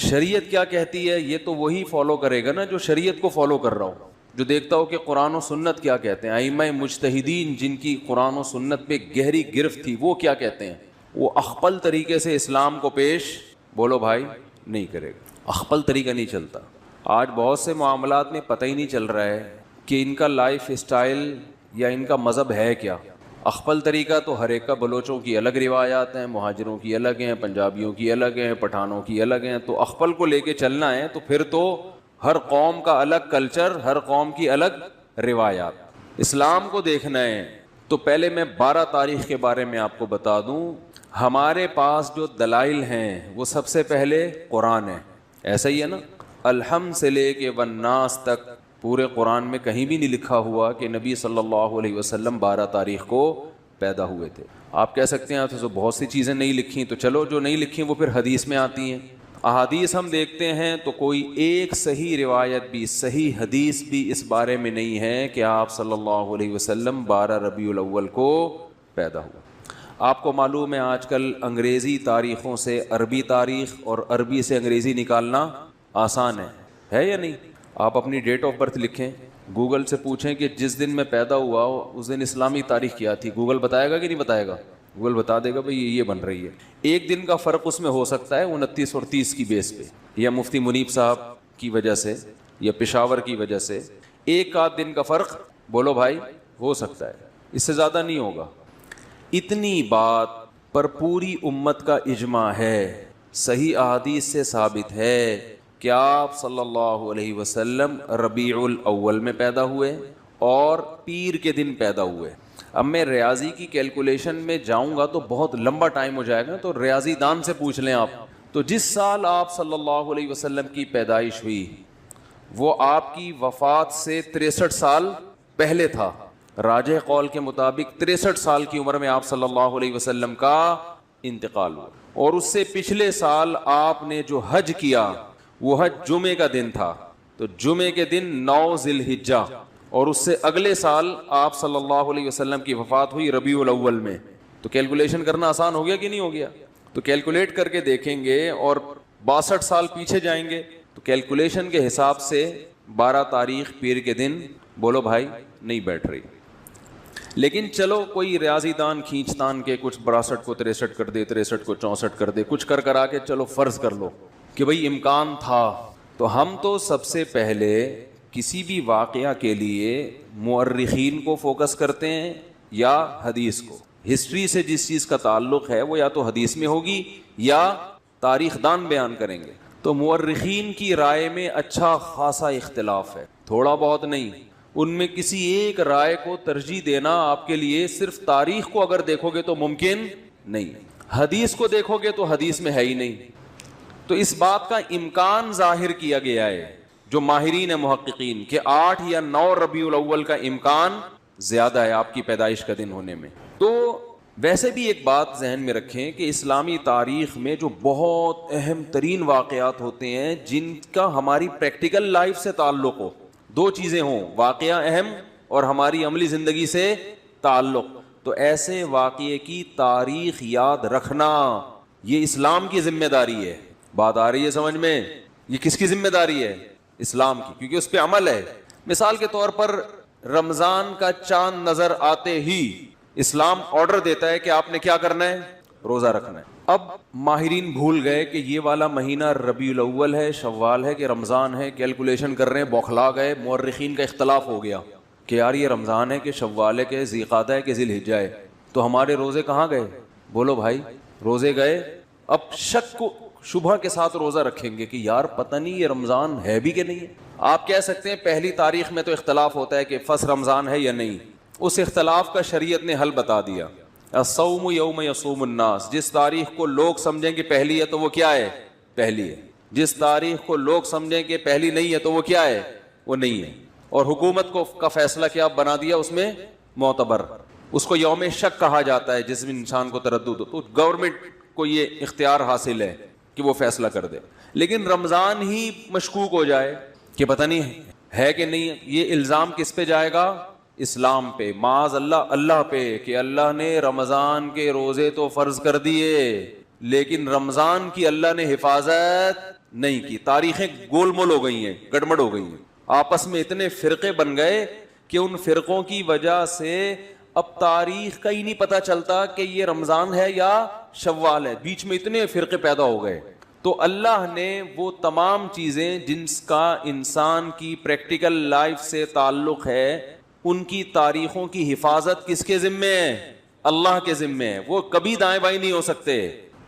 شریعت کیا کہتی ہے یہ تو وہی فالو کرے گا نا جو شریعت کو فالو کر رہا ہو، جو دیکھتا ہو کہ قرآن و سنت کیا کہتے ہیں. ائمہ مجتہدین جن کی قرآن و سنت پہ گہری گرفت تھی وہ کیا کہتے ہیں؟ وہ اخپل طریقے سے اسلام کو پیش، بولو بھائی، نہیں کرے گا. اخپل طریقہ نہیں چلتا. آج بہت سے معاملات میں پتہ ہی نہیں چل رہا ہے کہ ان کا لائف اسٹائل یا ان کا مذہب ہے کیا. اخپل طریقہ تو ہر ایک کا، بلوچوں کی الگ روایات ہیں، مہاجروں کی الگ ہیں، پنجابیوں کی الگ ہیں، پٹھانوں کی الگ ہیں. تو اخپل کو لے کے چلنا ہے تو پھر تو ہر قوم کا الگ کلچر، ہر قوم کی الگ روایات. اسلام کو دیکھنا ہے تو پہلے میں 12 تاریخ کے بارے میں آپ کو بتا دوں. ہمارے پاس جو دلائل ہیں وہ سب سے پہلے قرآن ہے. ایسا ہی ہے نا؟ الحمد سے لے کے والناس تک پورے قرآن میں کہیں بھی نہیں لکھا ہوا کہ نبی صلی اللہ علیہ وسلم 12 تاریخ کو پیدا ہوئے تھے. آپ کہہ سکتے ہیں تو بہت سی چیزیں نہیں لکھی، تو چلو جو نہیں لکھی وہ پھر حدیث میں آتی ہیں. احادیث ہم دیکھتے ہیں تو کوئی ایک صحیح روایت بھی، صحیح حدیث بھی اس بارے میں نہیں ہے کہ آپ صلی اللہ علیہ وسلم 12 ربیع الاول کو پیدا ہوئے. آپ کو معلوم ہے آج کل انگریزی تاریخوں سے عربی تاریخ اور عربی سے انگریزی نکالنا آسان ہے یا نہیں؟ آپ اپنی ڈیٹ آف برتھ لکھیں، گوگل سے پوچھیں کہ جس دن میں پیدا ہوا اس دن اسلامی تاریخ کیا تھی، گوگل بتائے گا کہ نہیں بتائے گا؟ گوگل بتا دے گا بھائی یہ بن رہی ہے. ایک دن کا فرق اس میں ہو سکتا ہے 29 اور 30 کی بیس پہ، یا مفتی منیب صاحب کی وجہ سے یا پشاور کی وجہ سے ایک آدھ دن کا فرق بولو بھائی ہو سکتا ہے، اس سے زیادہ نہیں ہوگا. اتنی بات پر پوری امت کا اجماع ہے، صحیح احادیث سے ثابت ہے کہ آپ صلی اللہ علیہ وسلم ربیع الاول میں پیدا ہوئے اور پیر کے دن پیدا ہوئے. اب میں ریاضی کی کیلکولیشن میں جاؤں گا تو بہت لمبا ٹائم ہو جائے گا، تو ریاضی دان سے پوچھ لیں آپ. تو جس سال آپ صلی اللہ علیہ وسلم کی پیدائش ہوئی وہ آپ کی وفات سے 63 سال پہلے تھا. راجح قول کے مطابق 63 سال کی عمر میں آپ صلی اللہ علیہ وسلم کا انتقال ہوا. اور اس سے پچھلے سال آپ نے جو حج کیا وہ حج جمعے کا دن تھا، تو جمعے کے دن 9 ذی الحجہ. اور اس سے اگلے سال آپ صلی اللہ علیہ وسلم کی وفات ہوئی ربیع الاول میں. تو کیلکولیشن کرنا آسان ہو گیا کہ نہیں ہو گیا؟ تو کیلکولیٹ کر کے دیکھیں گے اور 62 سال پیچھے جائیں گے تو کیلکولیشن کے حساب سے 12 تاریخ پیر کے دن بولو بھائی نہیں بیٹھ رہی. لیکن چلو کوئی ریاضی دان کھینچ تان کے کچھ 62 کو 63 کر دے، 63 کو 64 کر دے، کچھ کر آ کے چلو فرض کر لو کہ بھئی امکان تھا. تو ہم تو سب سے پہلے کسی بھی واقعہ کے لیے مورخین کو فوکس کرتے ہیں یا حدیث کو. ہسٹری سے جس چیز کا تعلق ہے وہ یا تو حدیث میں ہوگی یا تاریخ دان بیان کریں گے. تو مورخین کی رائے میں اچھا خاصا اختلاف ہے، تھوڑا بہت نہیں. ان میں کسی ایک رائے کو ترجیح دینا آپ کے لیے صرف تاریخ کو اگر دیکھو گے تو ممکن نہیں، حدیث کو دیکھو گے تو حدیث میں ہے ہی نہیں. تو اس بات کا امکان ظاہر کیا گیا ہے جو ماہرین محققین کہ 8 یا 9 ربیع الاول کا امکان زیادہ ہے آپ کی پیدائش کا دن ہونے میں. تو ویسے بھی ایک بات ذہن میں رکھیں کہ اسلامی تاریخ میں جو بہت اہم ترین واقعات ہوتے ہیں جن کا ہماری پریکٹیکل لائف سے تعلق ہو، دو چیزیں ہوں، واقعہ اہم اور ہماری عملی زندگی سے تعلق، تو ایسے واقعے کی تاریخ یاد رکھنا یہ اسلام کی ذمہ داری ہے. بات آ رہی ہے سمجھ میں؟ یہ کس کی ذمہ داری ہے؟ اسلام کی، کیونکہ اس پہ عمل ہے. مثال کے طور پر رمضان کا چاند نظر آتے ہی اسلام آرڈر دیتا ہے کہ آپ نے کیا کرنا ہے؟ روزہ رکھنا ہے. اب ماہرین بھول گئے کہ یہ والا مہینہ ربیع الاول ہے، شوال ہے کہ رمضان ہے، کیلکولیشن کر رہے ہیں، بوکھلا گئے. مورخین کا اختلاف ہو گیا کہ یار یہ رمضان ہے کہ شوال ہے کہ ذی قعدہ ہے کہ ذی الحجہ ہے. تو ہمارے روزے کہاں گئے؟ بولو بھائی روزے گئے. اب شک کو شبہ کے ساتھ روزہ رکھیں گے کہ یار پتہ نہیں یہ رمضان ہے بھی کہ نہیں ہے. آپ کہہ سکتے ہیں پہلی تاریخ میں تو اختلاف ہوتا ہے کہ فس رمضان ہے یا نہیں، اس اختلاف کا شریعت نے حل بتا دیا. الصوم یوم یصوم الناس، جس تاریخ کو لوگ سمجھیں کہ پہلی ہے تو وہ کیا ہے؟ پہلی ہے. جس تاریخ کو لوگ سمجھیں کہ پہلی نہیں ہے تو وہ کیا ہے؟ وہ نہیں ہے. اور حکومت کو کا فیصلہ کیا بنا دیا اس میں؟ معتبر. اس کو یوم شک کہا جاتا ہے جس میں انسان کو تردد ہو تو گورنمنٹ کو یہ اختیار حاصل ہے کہ وہ فیصلہ کر دے. لیکن رمضان ہی مشکوک ہو جائے کہ پتہ نہیں ہے کہ نہیں ہے، یہ الزام کس پہ جائے گا؟ اسلام پہ، معاذ اللہ اللہ پہ، کہ اللہ نے رمضان کے روزے تو فرض کر دیے لیکن رمضان کی اللہ نے حفاظت نہیں کی. تاریخیں گول مول ہو گئی ہیں، گڑبڑ ہو گئی ہیں، آپس میں اتنے فرقے بن گئے کہ ان فرقوں کی وجہ سے اب تاریخ کا ہی نہیں پتہ چلتا کہ یہ رمضان ہے یا شوال ہے. بیچ میں اتنے فرقے پیدا ہو گئے. تو اللہ نے وہ تمام چیزیں جن کا انسان کی پریکٹیکل لائف سے تعلق ہے ان کی تاریخوں کی حفاظت کس کے ذمے ہے؟ اللہ کے ذمے ہے. وہ کبھی دائیں بائیں نہیں ہو سکتے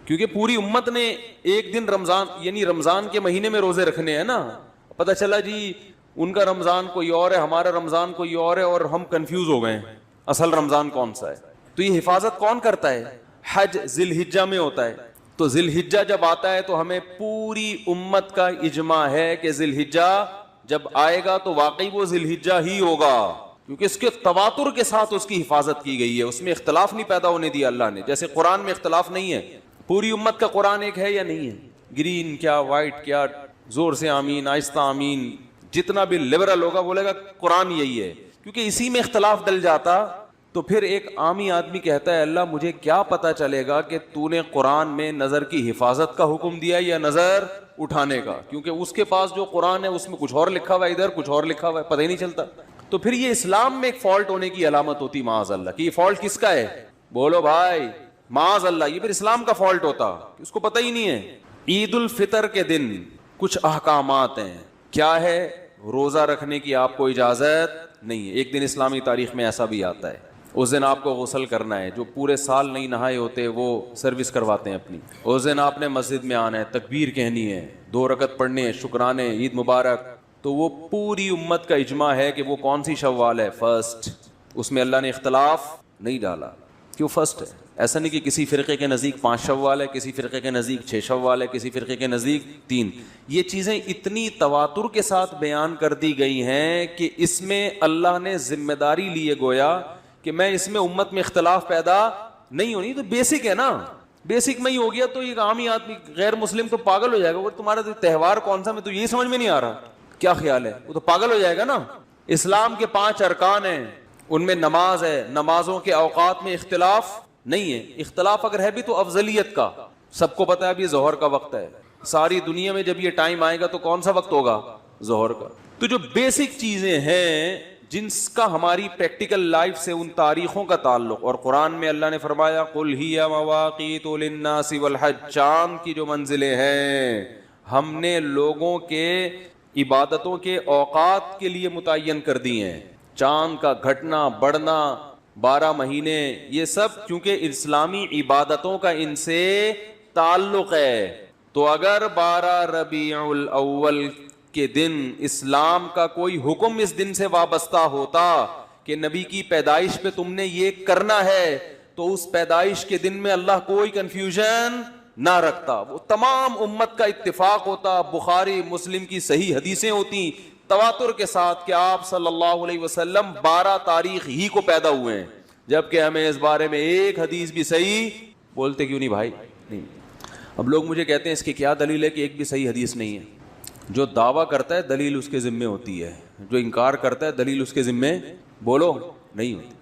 کیونکہ پوری امت نے ایک دن رمضان یعنی رمضان کے مہینے میں روزے رکھنے ہیں نا. پتہ چلا جی ان کا رمضان کوئی اور ہے، ہمارا رمضان کوئی اور ہے اور ہم کنفیوز ہو گئے اصل رمضان کون سا ہے. تو یہ حفاظت کون کرتا ہے؟ حج ذی الحجہ میں ہوتا ہے. تو ذی الحجہ جب آتا ہے تو ہمیں پوری امت کا اجماع ہے کہ ذی الحجہ جب آئے گا تو واقعی وہ ذی الحجہ ہی ہوگا کیونکہ اس کے تواتر کے ساتھ اس کی حفاظت کی گئی ہے. اس میں اختلاف نہیں پیدا ہونے دیا اللہ نے. جیسے قرآن میں اختلاف نہیں ہے، پوری امت کا قرآن ایک ہے یا نہیں ہے؟ گرین کیا وائٹ کیا، زور سے آمین آہستہ آمین، جتنا بھی لبرل ہوگا بولے گا قرآن یہی ہے. کیونکہ اسی میں اختلاف ڈل جاتا تو پھر ایک عامی آدمی کہتا ہے اللہ مجھے کیا پتا چلے گا کہ تو نے قرآن میں نظر کی حفاظت کا حکم دیا یا نظر اٹھانے کا، کیونکہ اس کے پاس جو قرآن ہے اس میں کچھ اور لکھا ہوا ہے، ادھر کچھ اور لکھا ہوا ہے، پتہ ہی نہیں چلتا. تو پھر یہ اسلام میں ایک فالٹ ہونے کی علامت ہوتی معاذ اللہ کہ یہ فالٹ کس کا ہے؟ بولو بھائی معاذ اللہ، یہ پھر اسلام کا فالٹ ہوتا، اس کو پتہ ہی نہیں ہے۔ عید الفطر کے دن کچھ احکامات ہیں، کیا ہے؟ روزہ رکھنے کی آپ کو اجازت نہیں ہے۔ ایک دن اسلامی تاریخ میں ایسا بھی آتا ہے، اس دن آپ کو غسل کرنا ہے، جو پورے سال نہیں نہائے ہوتے وہ سروس کرواتے ہیں اپنی۔ اس دن آپ نے مسجد میں آنا ہے، تکبیر کہنی ہے، 2 رکعت پڑھنے ہیں، شکرانے، عید مبارک۔ تو وہ پوری امت کا اجماع ہے کہ وہ کون سی شوال ہے؟ فرسٹ۔ اس میں اللہ نے اختلاف نہیں ڈالا، کیوں فرسٹ ہے؟ ایسا نہیں کہ کسی فرقے کے نزدیک 5 شوال ہے، کسی فرقے کے نزدیک 6 شوال ہے، کسی فرقے کے نزدیک 3۔ یہ چیزیں اتنی تواتر کے ساتھ بیان کر دی گئی ہیں کہ اس میں اللہ نے ذمہ داری لیے گویا کہ میں اس میں امت میں اختلاف پیدا نہیں ہونی۔ تو بیسک ہے نا، بیسک میں ہی ہو گیا تو ایک عامی آدمی غیر مسلم تو پاگل ہو جائے گا، وہ تمہارا تہوار کون سا، میں تو یہی سمجھ میں نہیں آ رہا، کیا خیال ہے؟ وہ تو پاگل ہو جائے گا نا۔ اسلام کے 5 ارکان ہیں، ان میں نماز ہے، نمازوں کے اوقات میں اختلاف نہیں ہے۔ اختلاف اگر ہے بھی تو افضلیت کا، سب کو پتا ہے اب یہ ظہر کا وقت ہے، ساری دنیا میں جب یہ ٹائم آئے گا تو کون سا وقت ہوگا؟ ظہر کا۔ تو جو بیسک چیزیں ہیں جن کا ہماری پریکٹیکل لائف سے ان تاریخوں کا تعلق، اور قرآن میں اللہ نے فرمایا قُلْ هِيَ مَوَاقِيتُ لِلنَّاسِ وَالْحَجِّ، چاند کی جو منزلیں ہیں ہم نے لوگوں کے عبادتوں کے اوقات کے لیے متعین کر دی ہیں۔ چاند کا گھٹنا بڑھنا، 12 مہینے، یہ سب کیونکہ اسلامی عبادتوں کا ان سے تعلق ہے۔ تو اگر 12 ربیع الاول کے دن اسلام کا کوئی حکم اس دن سے وابستہ ہوتا کہ نبی کی پیدائش پہ تم نے یہ کرنا ہے، تو اس پیدائش کے دن میں اللہ کوئی کنفیوژن نہ رکھتا، وہ تمام امت کا اتفاق ہوتا، بخاری مسلم کی صحیح حدیثیں ہوتی تواتر کے ساتھ کہ آپ صلی اللہ علیہ وسلم 12 تاریخ ہی کو پیدا ہوئے ہیں، جبکہ ہمیں اس بارے میں ایک حدیث بھی صحیح بولتے کیوں نہیں بھائی؟ نہیں۔ اب لوگ مجھے کہتے ہیں اس کی کیا دلیل ہے کہ ایک بھی صحیح حدیث نہیں ہے؟ جو دعویٰ کرتا ہے دلیل اس کے ذمے ہوتی ہے، جو انکار کرتا ہے دلیل اس کے ذمے بولو نہیں ہوتی۔